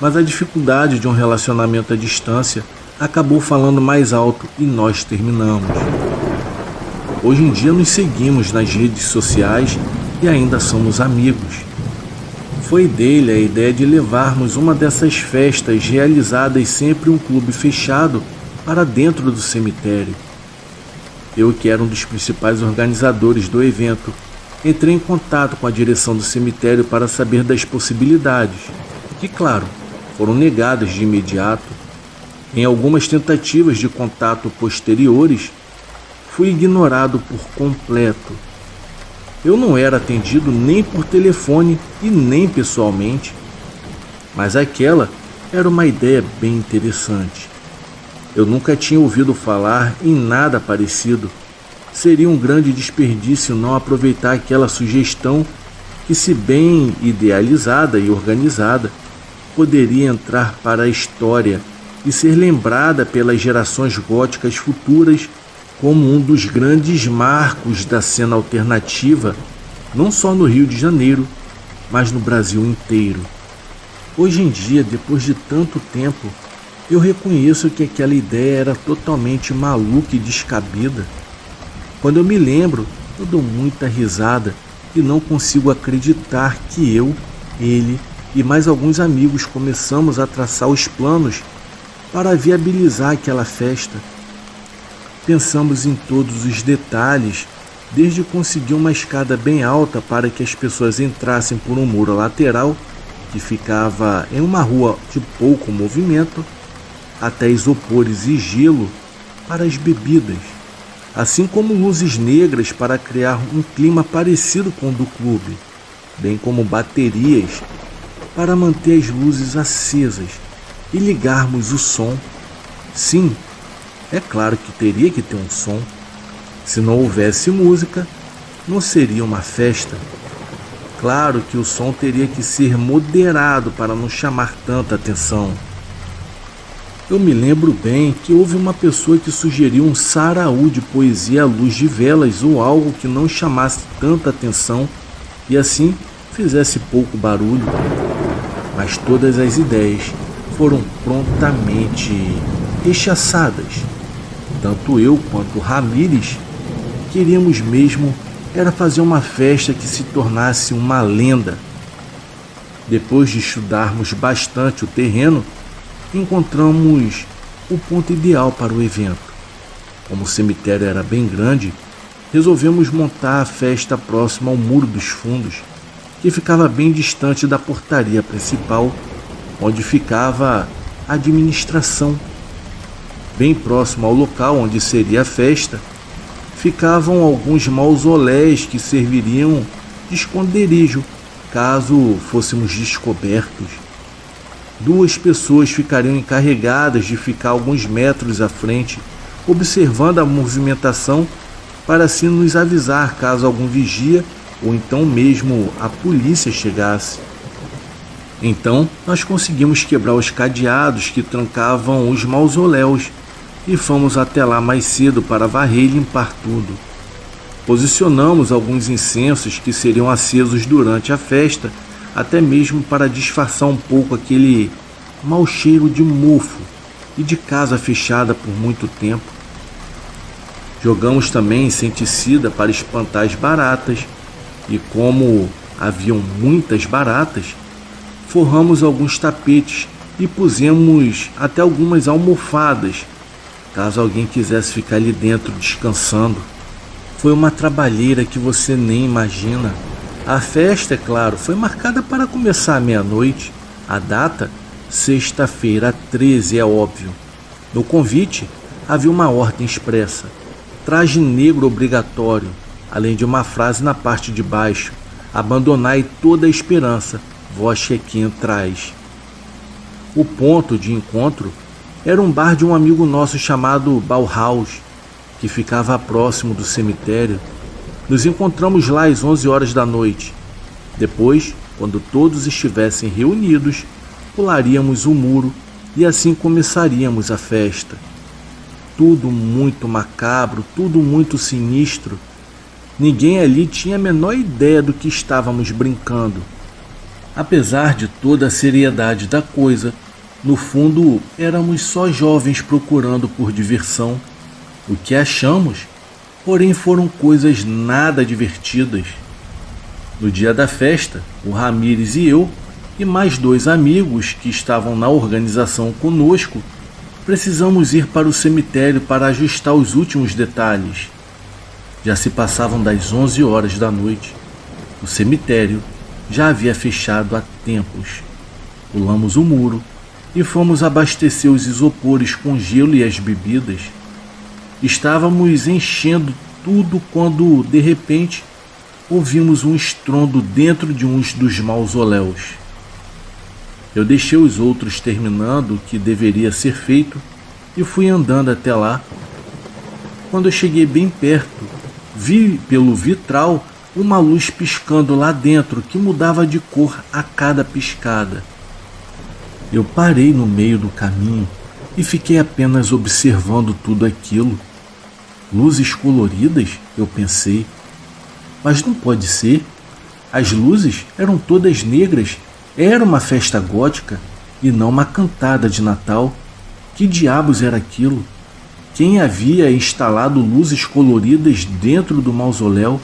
A: mas a dificuldade de um relacionamento à distância acabou falando mais alto e nós terminamos. Hoje em dia nos seguimos nas redes sociais e ainda somos amigos. Foi dele a ideia de levarmos uma dessas festas realizadas sempre em um clube fechado para dentro do cemitério. Eu, que era um dos principais organizadores do evento, entrei em contato com a direção do cemitério para saber das possibilidades, que, claro, foram negadas de imediato. Em algumas tentativas de contato posteriores, fui ignorado por completo. Eu não era atendido nem por telefone e nem pessoalmente, mas aquela era uma ideia bem interessante. Eu nunca tinha ouvido falar em nada parecido. Seria um grande desperdício não aproveitar aquela sugestão que, se bem idealizada e organizada, poderia entrar para a história e ser lembrada pelas gerações góticas futuras como um dos grandes marcos da cena alternativa, não só no Rio de Janeiro, mas no Brasil inteiro. Hoje em dia, depois de tanto tempo, eu reconheço que aquela ideia era totalmente maluca e descabida. Quando eu me lembro, eu dou muita risada e não consigo acreditar que eu, ele e mais alguns amigos começamos a traçar os planos para viabilizar aquela festa. Pensamos em todos os detalhes, desde conseguir uma escada bem alta para que as pessoas entrassem por um muro lateral que ficava em uma rua de pouco movimento, até isopores e gelo para as bebidas, assim como luzes negras para criar um clima parecido com o do clube, bem como baterias para manter as luzes acesas e ligarmos o som. Sim, é claro que teria que ter um som. Se não houvesse música, não seria uma festa. Claro que o som teria que ser moderado para não chamar tanta atenção. Eu me lembro bem que houve uma pessoa que sugeriu um saraú de poesia à luz de velas ou algo que não chamasse tanta atenção e assim fizesse pouco barulho. Mas todas as ideias foram prontamente rechaçadas. Tanto eu quanto Ramírez queríamos mesmo era fazer uma festa que se tornasse uma lenda. Depois de estudarmos bastante o terreno, encontramos o ponto ideal para o evento. Como o cemitério era bem grande, resolvemos montar a festa próxima ao Muro dos Fundos, que ficava bem distante da portaria principal, onde ficava a administração. Bem próximo ao local onde seria a festa, ficavam alguns mausoléus que serviriam de esconderijo caso fôssemos descobertos. 2 pessoas ficariam encarregadas de ficar alguns metros à frente, observando a movimentação para assim nos avisar caso algum vigia ou então mesmo a polícia chegasse. Então nós conseguimos quebrar os cadeados que trancavam os mausoléus e fomos até lá mais cedo para varrer e limpar tudo. Posicionamos alguns incensos que seriam acesos durante a festa, até mesmo para disfarçar um pouco aquele mau cheiro de mofo e de casa fechada por muito tempo. Jogamos também inseticida para espantar as baratas e, como haviam muitas baratas, forramos alguns tapetes e pusemos até algumas almofadas, caso alguém quisesse ficar ali dentro descansando. Foi uma trabalheira que você nem imagina. A festa, é claro, foi marcada para começar à meia-noite. A data, sexta-feira 13, é óbvio. No convite, havia uma ordem expressa: traje negro obrigatório, além de uma frase na parte de baixo: abandonai toda a esperança, vós que aqui entrais. O ponto de encontro era um bar de um amigo nosso chamado Bauhaus, que ficava próximo do cemitério. Nos encontramos lá às 11 horas da noite. Depois, quando todos estivessem reunidos, pularíamos o muro e assim começaríamos a festa. Tudo muito macabro, tudo muito sinistro. Ninguém ali tinha a menor ideia do que estávamos brincando. Apesar de toda a seriedade da coisa, no fundo éramos só jovens procurando por diversão. O que achamos, porém, foram coisas nada divertidas. No dia da festa, o Ramírez e eu, e mais 2 amigos que estavam na organização conosco, precisamos ir para o cemitério para ajustar os últimos detalhes. Já se passavam das 11 horas da noite. O cemitério já havia fechado há tempos. Pulamos o muro e fomos abastecer os isopores com gelo e as bebidas. Estávamos enchendo tudo quando, de repente, ouvimos um estrondo dentro de um dos mausoléus. Eu deixei os outros terminando o que deveria ser feito e fui andando até lá. Quando eu cheguei bem perto, vi pelo vitral uma luz piscando lá dentro que mudava de cor a cada piscada. Eu parei no meio do caminho e fiquei apenas observando tudo aquilo. Luzes coloridas, eu pensei. Mas não pode ser. As luzes eram todas negras. Era uma festa gótica e não uma cantada de Natal. Que diabos era aquilo? Quem havia instalado luzes coloridas dentro do mausoléu?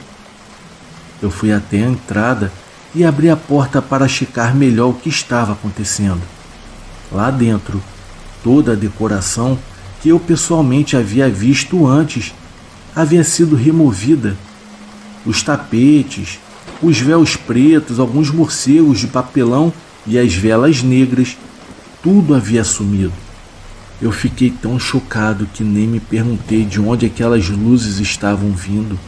A: Eu fui até a entrada e abri a porta para checar melhor o que estava acontecendo. Lá dentro, toda a decoração que eu pessoalmente havia visto antes havia sido removida. Os tapetes, os véus pretos, alguns morcegos de papelão e as velas negras, tudo havia sumido. Eu fiquei tão chocado que nem me perguntei de onde aquelas luzes estavam vindo,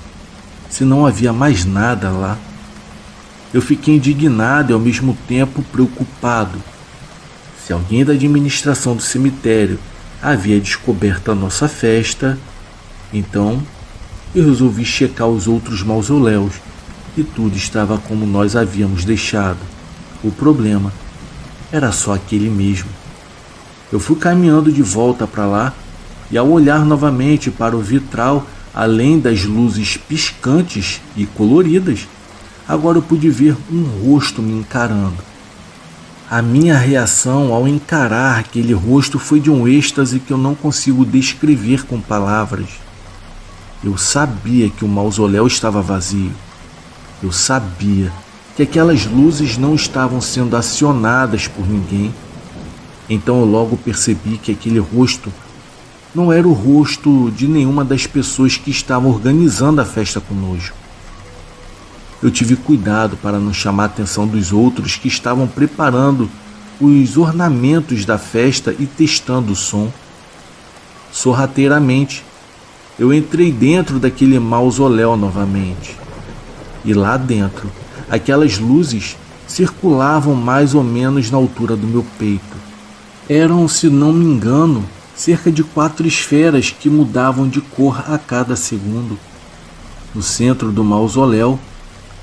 A: se não havia mais nada lá. Eu fiquei indignado e ao mesmo tempo preocupado. Se alguém da administração do cemitério havia descoberto a nossa festa, então eu resolvi checar os outros mausoléus e tudo estava como nós havíamos deixado. O problema era só aquele mesmo. Eu fui caminhando de volta para lá e, ao olhar novamente para o vitral, além das luzes piscantes e coloridas, agora eu pude ver um rosto me encarando. A minha reação ao encarar aquele rosto foi de um êxtase que eu não consigo descrever com palavras. Eu sabia que o mausoléu estava vazio. Eu sabia que aquelas luzes não estavam sendo acionadas por ninguém. Então eu logo percebi que aquele rosto não era o rosto de nenhuma das pessoas que estavam organizando a festa conosco. Eu tive cuidado para não chamar a atenção dos outros que estavam preparando os ornamentos da festa e testando o som. Sorrateiramente, eu entrei dentro daquele mausoléu novamente. E lá dentro, aquelas luzes circulavam mais ou menos na altura do meu peito. Eram, se não me engano, cerca de 4 esferas que mudavam de cor a cada segundo. No centro do mausoléu,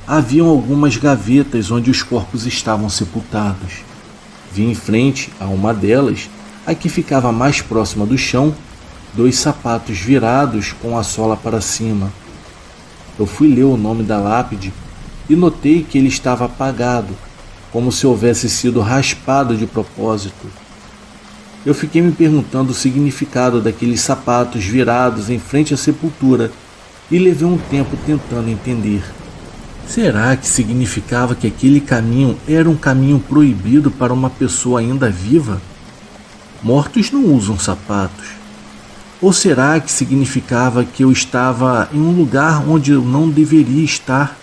A: haviam algumas gavetas onde os corpos estavam sepultados. Vi em frente a uma delas, a que ficava mais próxima do chão, 2 sapatos virados com a sola para cima. Eu fui ler o nome da lápide e notei que ele estava apagado, como se houvesse sido raspado de propósito. Eu fiquei me perguntando o significado daqueles sapatos virados em frente à sepultura e levei um tempo tentando entender. Será que significava que aquele caminho era um caminho proibido para uma pessoa ainda viva? Mortos não usam sapatos. Ou será que significava que eu estava em um lugar onde eu não deveria estar?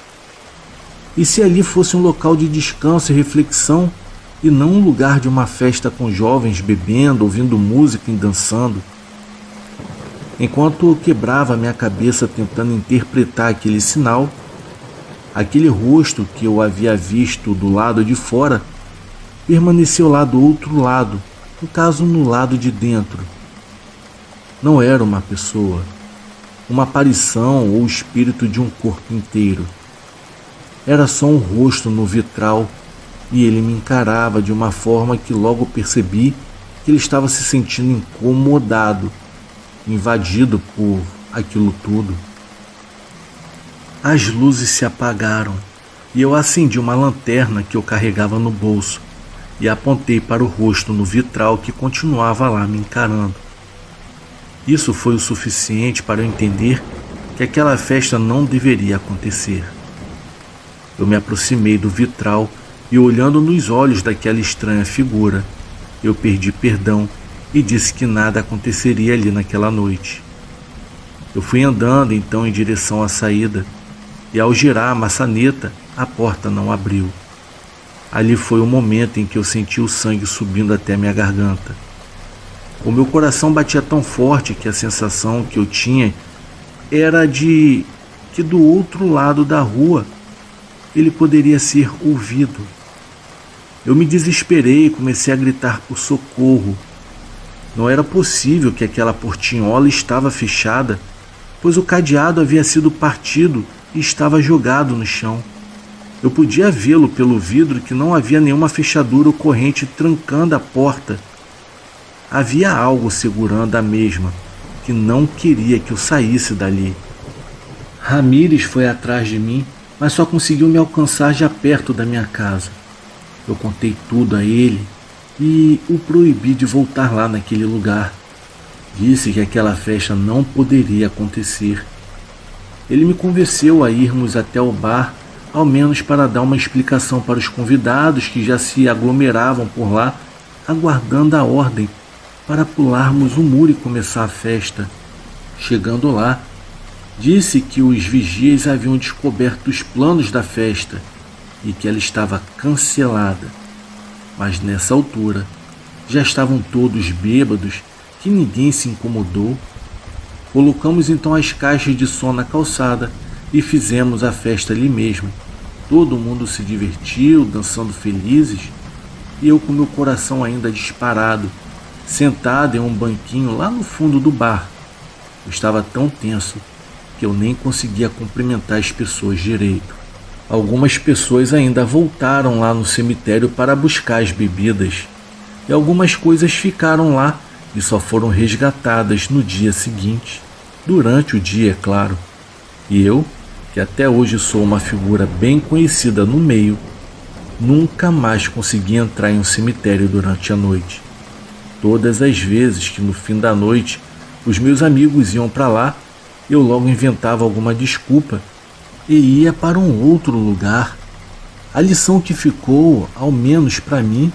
A: E se ali fosse um local de descanso e reflexão, e não um lugar de uma festa com jovens bebendo, ouvindo música e dançando? Enquanto eu quebrava minha cabeça tentando interpretar aquele sinal, aquele rosto que eu havia visto do lado de fora permaneceu lá do outro lado, no caso no lado de dentro. Não era uma pessoa, uma aparição ou espírito de um corpo inteiro. Era só um rosto no vitral e ele me encarava de uma forma que logo percebi que ele estava se sentindo incomodado, invadido por aquilo tudo. As luzes se apagaram e eu acendi uma lanterna que eu carregava no bolso e apontei para o rosto no vitral que continuava lá me encarando. Isso foi o suficiente para eu entender que aquela festa não deveria acontecer. Eu me aproximei do vitral e, olhando nos olhos daquela estranha figura, eu pedi perdão e disse que nada aconteceria ali naquela noite. Eu fui andando então em direção à saída e, ao girar a maçaneta, a porta não abriu. Ali foi o momento em que eu senti o sangue subindo até minha garganta. O meu coração batia tão forte que a sensação que eu tinha era de que do outro lado da rua ele poderia ser ouvido. Eu me desesperei e comecei a gritar por socorro. Não era possível que aquela portinhola estava fechada, pois o cadeado havia sido partido e estava jogado no chão. Eu podia vê-lo pelo vidro que não havia nenhuma fechadura ou corrente trancando a porta. Havia algo segurando a mesma, que não queria que eu saísse dali. Ramírez foi atrás de mim, mas só conseguiu me alcançar já perto da minha casa. Eu contei tudo a ele e o proibi de voltar lá naquele lugar. Disse que aquela festa não poderia acontecer. Ele me convenceu a irmos até o bar, ao menos para dar uma explicação para os convidados que já se aglomeravam por lá, aguardando a ordem para pularmos o muro e começar a festa. Chegando lá, disse que os vigias haviam descoberto os planos da festa e que ela estava cancelada. Mas nessa altura, já estavam todos bêbados, que ninguém se incomodou. Colocamos então as caixas de som na calçada e fizemos a festa ali mesmo. Todo mundo se divertiu, dançando felizes, e eu com meu coração ainda disparado, sentado em um banquinho lá no fundo do bar. Eu estava tão tenso que eu nem conseguia cumprimentar as pessoas direito. Algumas pessoas ainda voltaram lá no cemitério para buscar as bebidas, e algumas coisas ficaram lá e só foram resgatadas no dia seguinte, durante o dia, é claro. E eu, que até hoje sou uma figura bem conhecida no meio, nunca mais consegui entrar em um cemitério durante a noite. Todas as vezes que no fim da noite os meus amigos iam para lá, eu logo inventava alguma desculpa e ia para um outro lugar. A lição que ficou, ao menos para mim,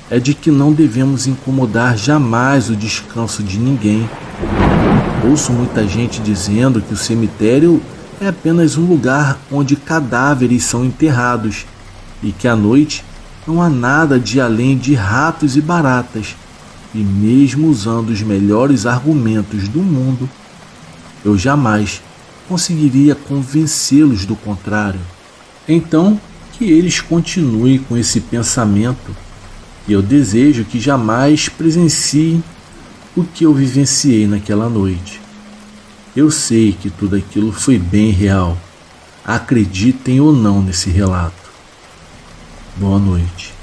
A: é de que não devemos incomodar jamais o descanso de ninguém. Ouço muita gente dizendo que o cemitério é apenas um lugar onde cadáveres são enterrados e que à noite não há nada de além de ratos e baratas. E mesmo usando os melhores argumentos do mundo, eu jamais conseguiria convencê-los do contrário. Então, que eles continuem com esse pensamento, e eu desejo que jamais presenciem o que eu vivenciei naquela noite. Eu sei que tudo aquilo foi bem real. Acreditem ou não nesse relato. Boa noite.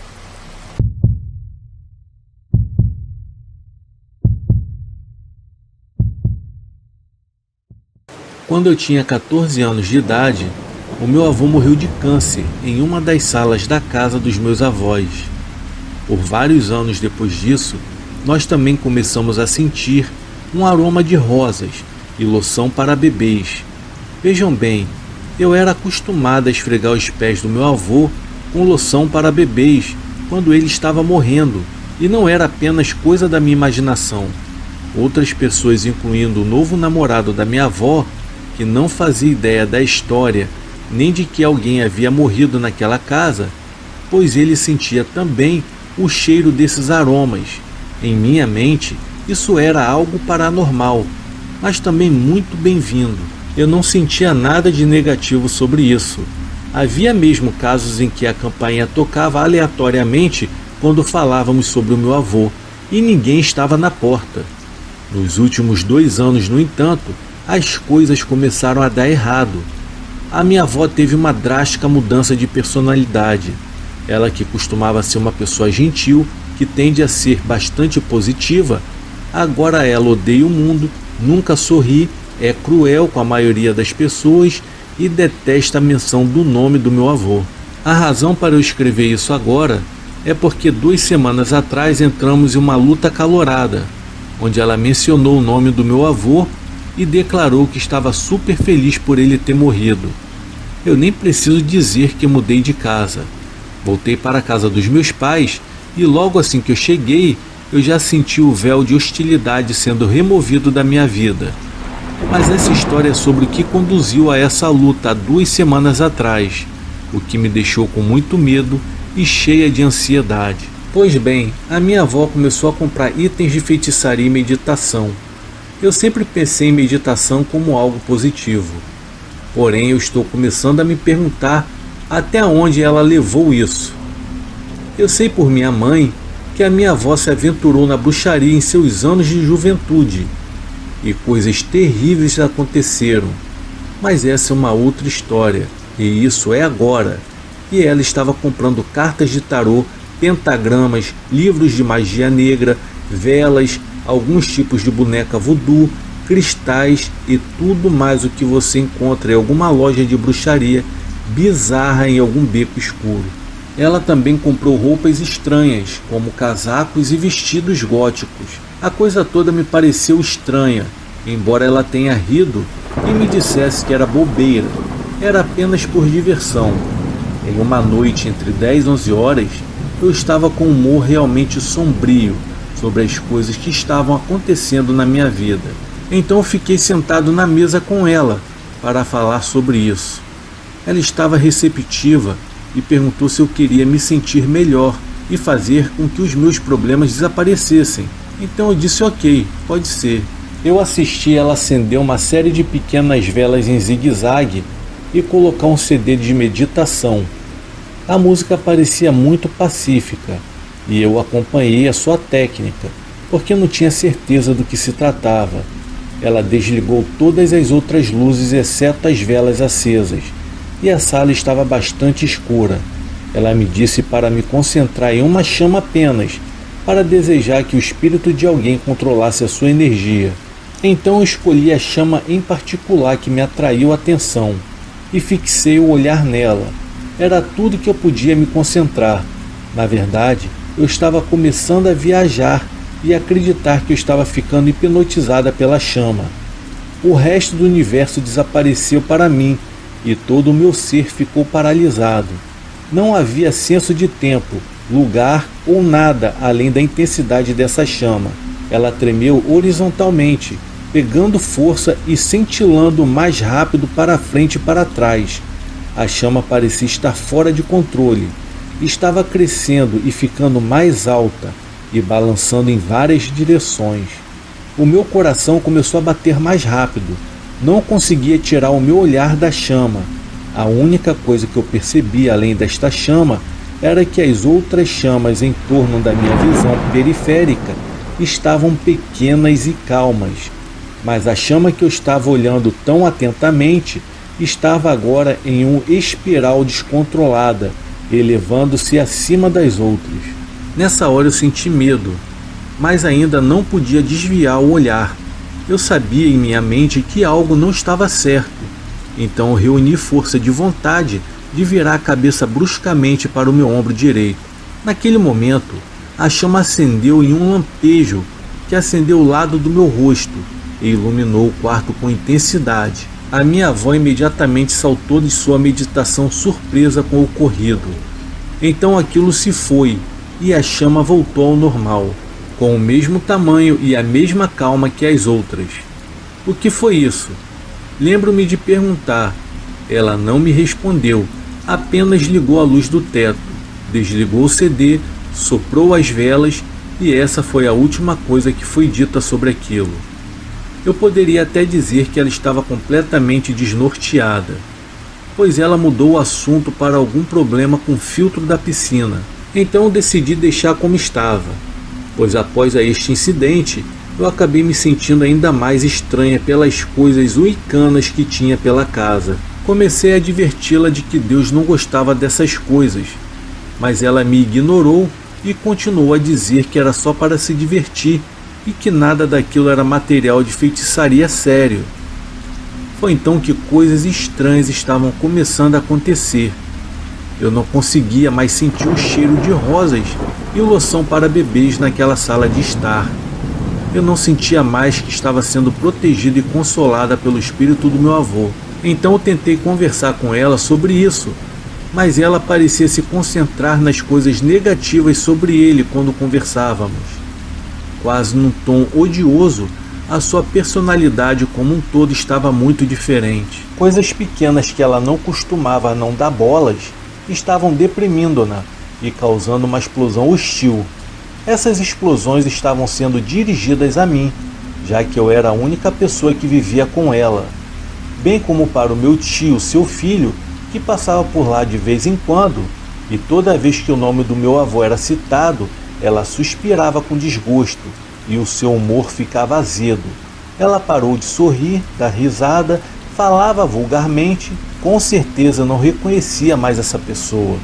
A: Quando eu tinha 14 anos de idade, o meu avô morreu de câncer em uma das salas da casa dos meus avós. Por vários anos depois disso, nós também começamos a sentir um aroma de rosas e loção para bebês. Vejam bem, eu era acostumada a esfregar os pés do meu avô com loção para bebês quando ele estava morrendo, e não era apenas coisa da minha imaginação. Outras pessoas, incluindo o novo namorado da minha avó, que não fazia ideia da história nem de que alguém havia morrido naquela casa, pois ele sentia também o cheiro desses aromas. Em minha mente, isso era algo paranormal, mas também muito bem-vindo. Eu não sentia nada de negativo sobre isso. Havia mesmo casos em que a campainha tocava aleatoriamente quando falávamos sobre o meu avô, e ninguém estava na porta. Nos últimos 2 anos, no entanto, as coisas começaram a dar errado. A minha avó teve uma drástica mudança de personalidade. Ela, que costumava ser uma pessoa gentil, que tende a ser bastante positiva, agora ela odeia o mundo, nunca sorri, é cruel com a maioria das pessoas e detesta a menção do nome do meu avô. A razão para eu escrever isso agora é porque 2 semanas atrás entramos em uma luta acalorada, onde ela mencionou o nome do meu avô e declarou que estava super feliz por ele ter morrido. Eu nem preciso dizer que mudei de casa. Voltei para a casa dos meus pais e logo assim que eu cheguei, eu já senti o véu de hostilidade sendo removido da minha vida. Mas essa história é sobre o que conduziu a essa luta há 2 semanas atrás, o que me deixou com muito medo e cheia de ansiedade. Pois bem, a minha avó começou a comprar itens de feitiçaria e meditação. Eu sempre pensei em meditação como algo positivo. Porém, eu estou começando a me perguntar até onde ela levou isso. Eu sei por minha mãe que a minha avó se aventurou na bruxaria em seus anos de juventude e coisas terríveis aconteceram. Mas essa é uma outra história, e isso é agora. E ela estava comprando cartas de tarô, pentagramas, livros de magia negra, velas, alguns tipos de boneca voodoo, cristais e tudo mais o que você encontra em alguma loja de bruxaria bizarra em algum beco escuro. Ela também comprou roupas estranhas, como casacos e vestidos góticos. A coisa toda me pareceu estranha, embora ela tenha rido e me dissesse que era bobeira. Era apenas por diversão. Em uma noite entre 10 e 11 horas, eu estava com um humor realmente sombrio sobre as coisas que estavam acontecendo na minha vida. Então eu fiquei sentado na mesa com ela para falar sobre isso. Ela estava receptiva e perguntou se eu queria me sentir melhor e fazer com que os meus problemas desaparecessem. Então eu disse ok, pode ser. Eu assisti ela acender uma série de pequenas velas em zigue-zague e colocar um CD de meditação. A música parecia muito pacífica e eu acompanhei a sua técnica, porque não tinha certeza do que se tratava. Ela desligou todas as outras luzes exceto as velas acesas, e a sala estava bastante escura. Ela me disse para me concentrar em uma chama apenas, para desejar que o espírito de alguém controlasse a sua energia. Então eu escolhi a chama em particular que me atraiu a atenção e fixei o olhar nela. Era tudo que eu podia me concentrar. Na verdade, eu estava começando a viajar e acreditar que eu estava ficando hipnotizada pela chama. O resto do universo desapareceu para mim e todo o meu ser ficou paralisado. Não havia senso de tempo, lugar ou nada além da intensidade dessa chama. Ela tremeu horizontalmente, pegando força e cintilando mais rápido para frente e para trás. A chama parecia estar fora de controle. Estava crescendo e ficando mais alta e balançando em várias direções. O meu coração começou a bater mais rápido. Não conseguia tirar o meu olhar da chama. A única coisa que eu percebia além desta chama era que as outras chamas em torno da minha visão periférica estavam pequenas e calmas. Mas a chama que eu estava olhando tão atentamente estava agora em uma espiral descontrolada, elevando-se acima das outras. Nessa hora eu senti medo, mas ainda não podia desviar o olhar. Eu sabia em minha mente que algo não estava certo, então eu reuni força de vontade de virar a cabeça bruscamente para o meu ombro direito. Naquele momento, a chama acendeu em um lampejo que acendeu o lado do meu rosto e iluminou o quarto com intensidade. A minha avó imediatamente saltou de sua meditação surpresa com o ocorrido. Então aquilo se foi e a chama voltou ao normal, com o mesmo tamanho e a mesma calma que as outras. O que foi isso? Lembro-me de perguntar. Ela não me respondeu, apenas ligou a luz do teto, desligou o CD, soprou as velas e essa foi a última coisa que foi dita sobre aquilo. Eu poderia até dizer que ela estava completamente desnorteada, pois ela mudou o assunto para algum problema com o filtro da piscina. Então eu decidi deixar como estava, pois após este incidente, eu acabei me sentindo ainda mais estranha pelas coisas uicanas que tinha pela casa. Comecei a adverti-la de que Deus não gostava dessas coisas, mas ela me ignorou e continuou a dizer que era só para se divertir e que nada daquilo era material de feitiçaria sério. Foi então que coisas estranhas estavam começando a acontecer. Eu não conseguia mais sentir o cheiro de rosas e loção para bebês naquela sala de estar. Eu não sentia mais que estava sendo protegida e consolada pelo espírito do meu avô. Então eu tentei conversar com ela sobre isso, mas ela parecia se concentrar nas coisas negativas sobre ele quando conversávamos. Quase num tom odioso, a sua personalidade como um todo estava muito diferente. Coisas pequenas que ela não costumava não dar bolas estavam deprimindo-na e causando uma explosão hostil. Essas explosões estavam sendo dirigidas a mim, já que eu era a única pessoa que vivia com ela, bem como para o meu tio, seu filho, que passava por lá de vez em quando, e toda vez que o nome do meu avô era citado, ela suspirava com desgosto e o seu humor ficava azedo. Ela parou de sorrir, dar risada, falava vulgarmente, com certeza não reconhecia mais essa pessoa.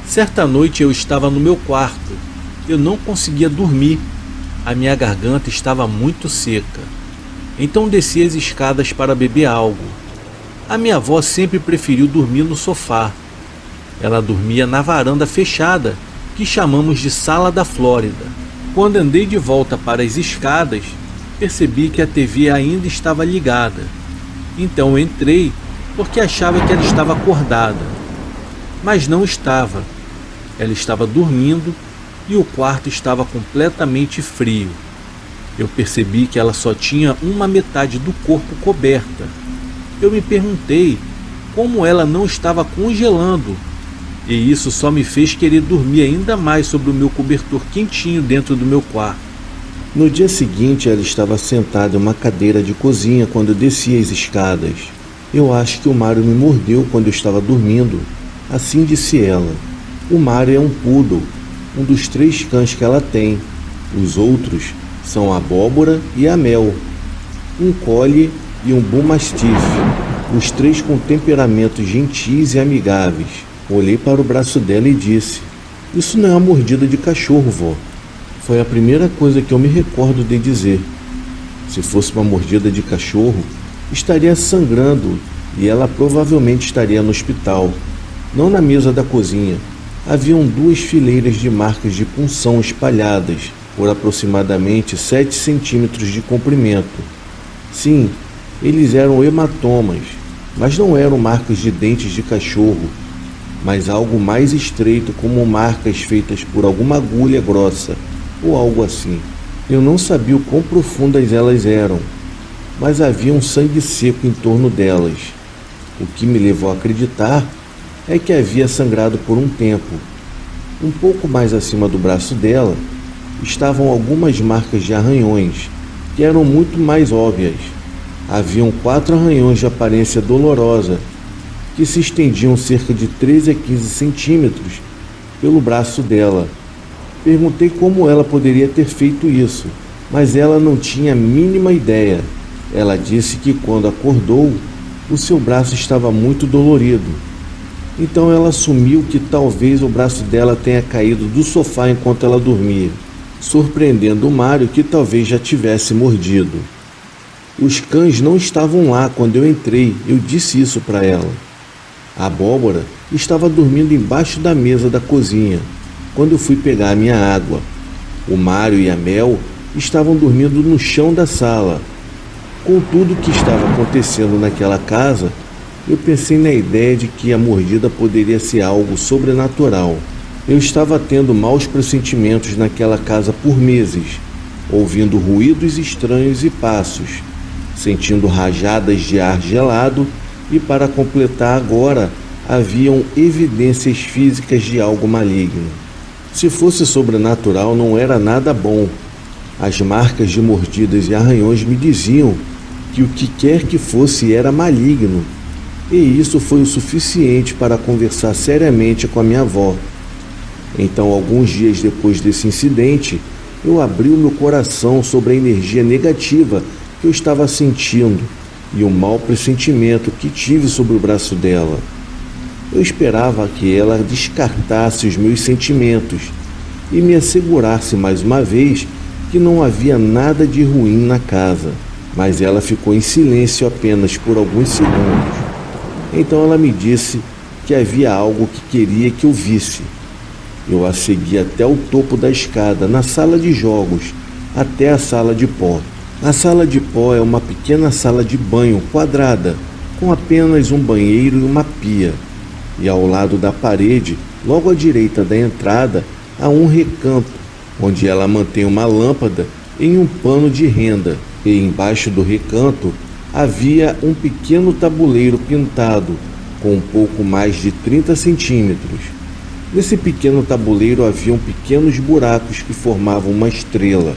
A: Certa noite eu estava no meu quarto. Eu não conseguia dormir. A minha garganta estava muito seca. Então desci as escadas para beber algo. A minha avó sempre preferiu dormir no sofá. Ela dormia na varanda fechada, que chamamos de Sala da Flórida. Quando andei de volta para as escadas, percebi que a TV ainda estava ligada. Então entrei porque achava que ela estava acordada. Mas não estava. Ela estava dormindo e o quarto estava completamente frio. Eu percebi que ela só tinha uma metade do corpo coberta. Eu me perguntei como ela não estava congelando. E isso só me fez querer dormir ainda mais sobre o meu cobertor quentinho dentro do meu quarto. No dia seguinte, ela estava sentada em uma cadeira de cozinha quando eu desci as escadas. Eu acho que o Mário me mordeu quando eu estava dormindo. Assim disse ela. O Mário é um poodle, um dos 3 cães que ela tem. Os outros são a Abóbora e a Mel, um Collie e um Bull Mastiff, os 3 com temperamentos gentis e amigáveis. Olhei para o braço dela e disse: "Isso não é uma mordida de cachorro, vó." Foi a primeira coisa que eu me recordo de dizer. Se fosse uma mordida de cachorro, estaria sangrando e ela provavelmente estaria no hospital. Não na mesa da cozinha. Haviam 2 fileiras de marcas de punção espalhadas por aproximadamente 7 centímetros de comprimento. Sim, eles eram hematomas, mas não eram marcas de dentes de cachorro, mas algo mais estreito, como marcas feitas por alguma agulha grossa ou algo assim. Eu não sabia o quão profundas elas eram, mas havia um sangue seco em torno delas. O que me levou a acreditar é que havia sangrado por um tempo. Um pouco mais acima do braço dela estavam algumas marcas de arranhões, que eram muito mais óbvias. Haviam 4 arranhões de aparência dolorosa, que se estendiam cerca de 13 a 15 centímetros pelo braço dela. Perguntei como ela poderia ter feito isso, mas ela não tinha a mínima ideia. Ela disse que quando acordou, o seu braço estava muito dolorido. Então ela assumiu que talvez o braço dela tenha caído do sofá enquanto ela dormia, surpreendendo o Mário, que talvez já tivesse mordido. Os cães não estavam lá quando eu entrei, eu disse isso para ela. A Abóbora estava dormindo embaixo da mesa da cozinha, quando eu fui pegar a minha água. O Mário e a Mel estavam dormindo no chão da sala. Com tudo o que estava acontecendo naquela casa, eu pensei na ideia de que a mordida poderia ser algo sobrenatural. Eu estava tendo maus pressentimentos naquela casa por meses, ouvindo ruídos estranhos e passos, sentindo rajadas de ar gelado e, para completar agora, haviam evidências físicas de algo maligno. Se fosse sobrenatural, não era nada bom. As marcas de mordidas e arranhões me diziam que o que quer que fosse era maligno, e isso foi o suficiente para conversar seriamente com a minha avó. Então, alguns dias depois desse incidente, eu abri o meu coração sobre a energia negativa que eu estava sentindo e o mau pressentimento que tive sobre o braço dela. Eu esperava que ela descartasse os meus sentimentos e me assegurasse mais uma vez que não havia nada de ruim na casa, mas ela ficou em silêncio apenas por alguns segundos. Então ela me disse que havia algo que queria que eu visse. Eu a segui até o topo da escada, na sala de jogos, até a sala de pó. A sala de pó é uma pequena sala de banho quadrada, com apenas um banheiro e uma pia. E ao lado da parede, logo à direita da entrada, há um recanto, onde ela mantém uma lâmpada em um pano de renda. E embaixo do recanto havia um pequeno tabuleiro pintado, com um pouco mais de 30 centímetros. Nesse pequeno tabuleiro haviam pequenos buracos que formavam uma estrela.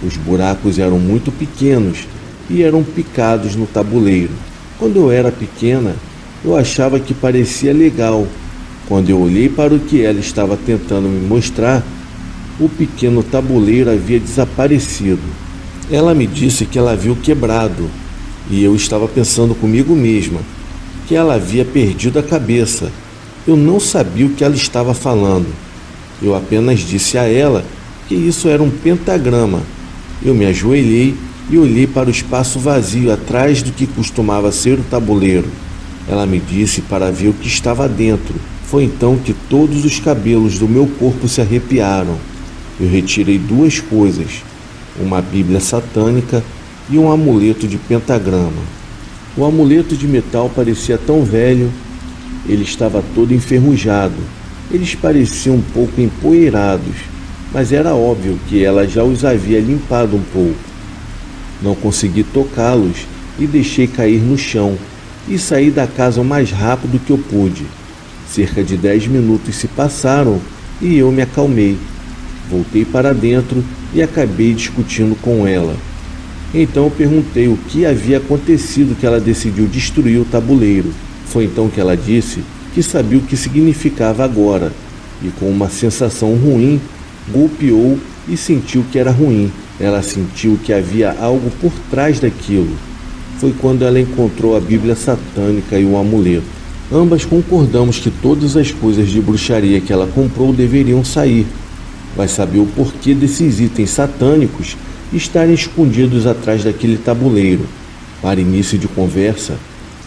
A: Os buracos eram muito pequenos e eram picados no tabuleiro. Quando eu era pequena, eu achava que parecia legal. Quando eu olhei para o que ela estava tentando me mostrar, o pequeno tabuleiro havia desaparecido. Ela me disse que ela viu quebrado, e eu estava pensando comigo mesma que ela havia perdido a cabeça. Eu não sabia o que ela estava falando. Eu apenas disse a ela que isso era um pentagrama. Eu me ajoelhei e olhei para o espaço vazio atrás do que costumava ser o tabuleiro. Ela me disse para ver o que estava dentro. Foi então que todos os cabelos do meu corpo se arrepiaram. Eu retirei 2 coisas, uma Bíblia satânica e um amuleto de pentagrama. O amuleto de metal parecia tão velho. Ele estava todo enferrujado. Eles pareciam um pouco empoeirados, mas era óbvio que ela já os havia limpado um pouco. Não consegui tocá-los e deixei cair no chão e saí da casa o mais rápido que eu pude. Cerca de 10 minutos se passaram e eu me acalmei. Voltei para dentro e acabei discutindo com ela. Então eu perguntei o que havia acontecido que ela decidiu destruir o tabuleiro. Foi então que ela disse que sabia o que significava agora, e com uma sensação ruim, golpeou e sentiu que era ruim. Ela sentiu que havia algo por trás daquilo. Foi quando ela encontrou a Bíblia satânica e o amuleto. Ambas concordamos que todas as coisas de bruxaria que ela comprou deveriam sair. vai saber o porquê desses itens satânicos estarem escondidos atrás daquele tabuleiro. Para início de conversa,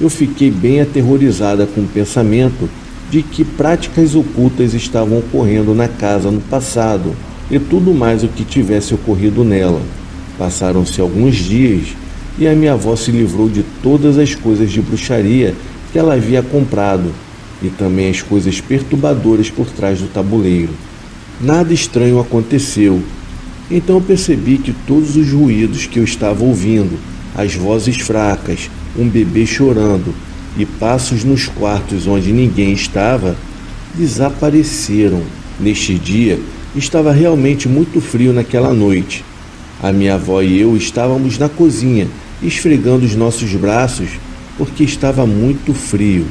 A: eu fiquei bem aterrorizada com o pensamento de que práticas ocultas estavam ocorrendo na casa no passado e tudo mais o que tivesse ocorrido nela. Passaram-se alguns dias e a minha avó se livrou de todas as coisas de bruxaria que ela havia comprado e também as coisas perturbadoras por trás do tabuleiro. Nada estranho aconteceu. Então eu percebi que todos os ruídos que eu estava ouvindo, as vozes fracas, um bebê chorando e passos nos quartos onde ninguém estava, desapareceram. Neste dia, estava realmente muito frio naquela noite. A minha avó e eu estávamos na cozinha, esfregando os nossos braços porque estava muito frio.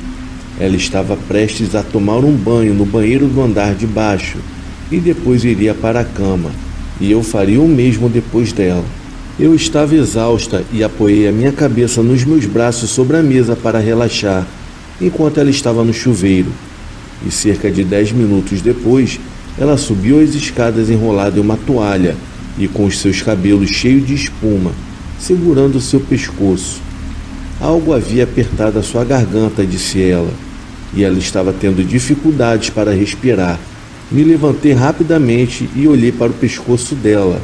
A: Ela estava prestes a tomar um banho no banheiro do andar de baixo e depois iria para a cama, e eu faria o mesmo depois dela. Eu estava exausta e apoiei a minha cabeça nos meus braços sobre a mesa para relaxar, enquanto ela estava no chuveiro. E cerca de 10 minutos depois, ela subiu as escadas enrolada em uma toalha e com os seus cabelos cheios de espuma, segurando seu pescoço. Algo havia apertado a sua garganta, disse ela, e ela estava tendo dificuldades para respirar. Me levantei rapidamente e olhei para o pescoço dela.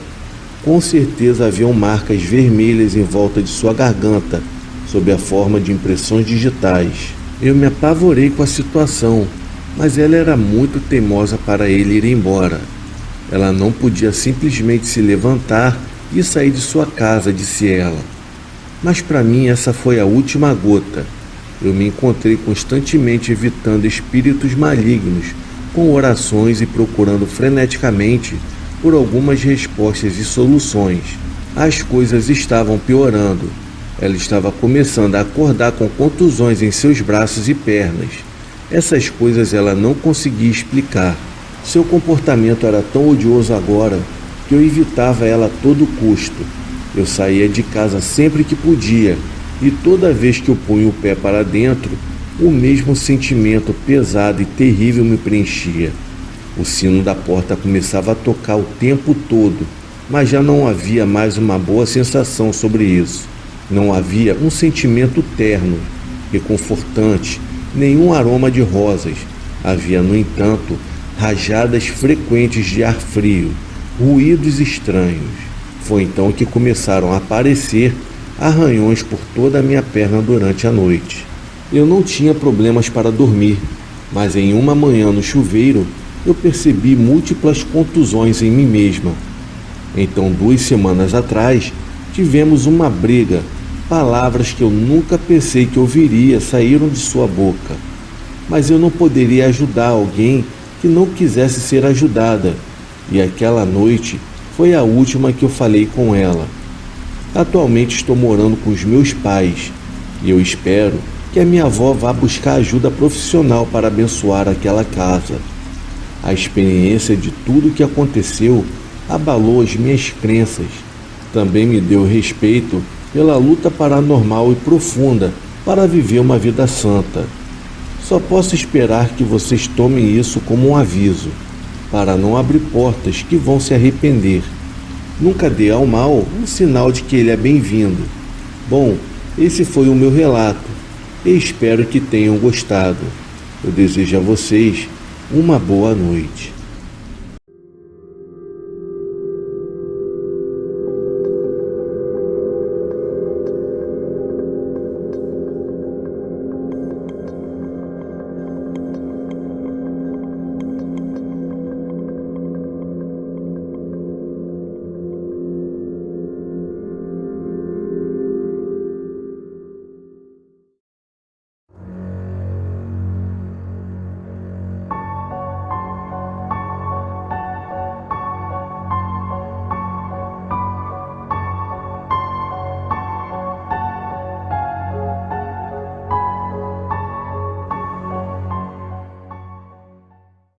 A: Com certeza haviam marcas vermelhas em volta de sua garganta, sob a forma de impressões digitais. Eu me apavorei com a situação, mas ela era muito teimosa para ele ir embora. Ela não podia simplesmente se levantar e sair de sua casa, disse ela. Mas para mim essa foi a última gota. Eu me encontrei constantemente evitando espíritos malignos, com orações e procurando freneticamente por algumas respostas e soluções. As coisas estavam piorando. Ela estava começando a acordar com contusões em seus braços e pernas. Essas coisas ela não conseguia explicar. Seu comportamento era tão odioso agora que eu evitava ela a todo custo. Eu saía de casa sempre que podia e toda vez que eu punha o pé para dentro, o mesmo sentimento pesado e terrível me preenchia. O sino da porta começava a tocar o tempo todo, mas já não havia mais uma boa sensação sobre isso. Não havia um sentimento terno, reconfortante, nenhum aroma de rosas. Havia, no entanto, rajadas frequentes de ar frio, ruídos estranhos. Foi então que começaram a aparecer arranhões por toda a minha perna durante a noite. Eu não tinha problemas para dormir, mas em uma manhã no chuveiro, eu percebi múltiplas contusões em mim mesma. Então, 2 semanas atrás, tivemos uma briga. Palavras que eu nunca pensei que ouviria saíram de sua boca. Mas eu não poderia ajudar alguém que não quisesse ser ajudada. E aquela noite foi a última que eu falei com ela. Atualmente estou morando com os meus pais e eu espero que a minha avó vá buscar ajuda profissional para abençoar aquela casa. A experiência de tudo o que aconteceu abalou as minhas crenças. Também me deu respeito pela luta paranormal e profunda para viver uma vida santa. Só posso esperar que vocês tomem isso como um aviso, para não abrir portas que vão se arrepender. Nunca dê ao mal um sinal de que ele é bem-vindo. Bom, esse foi o meu relato e espero que tenham gostado. Eu desejo a vocês uma boa noite.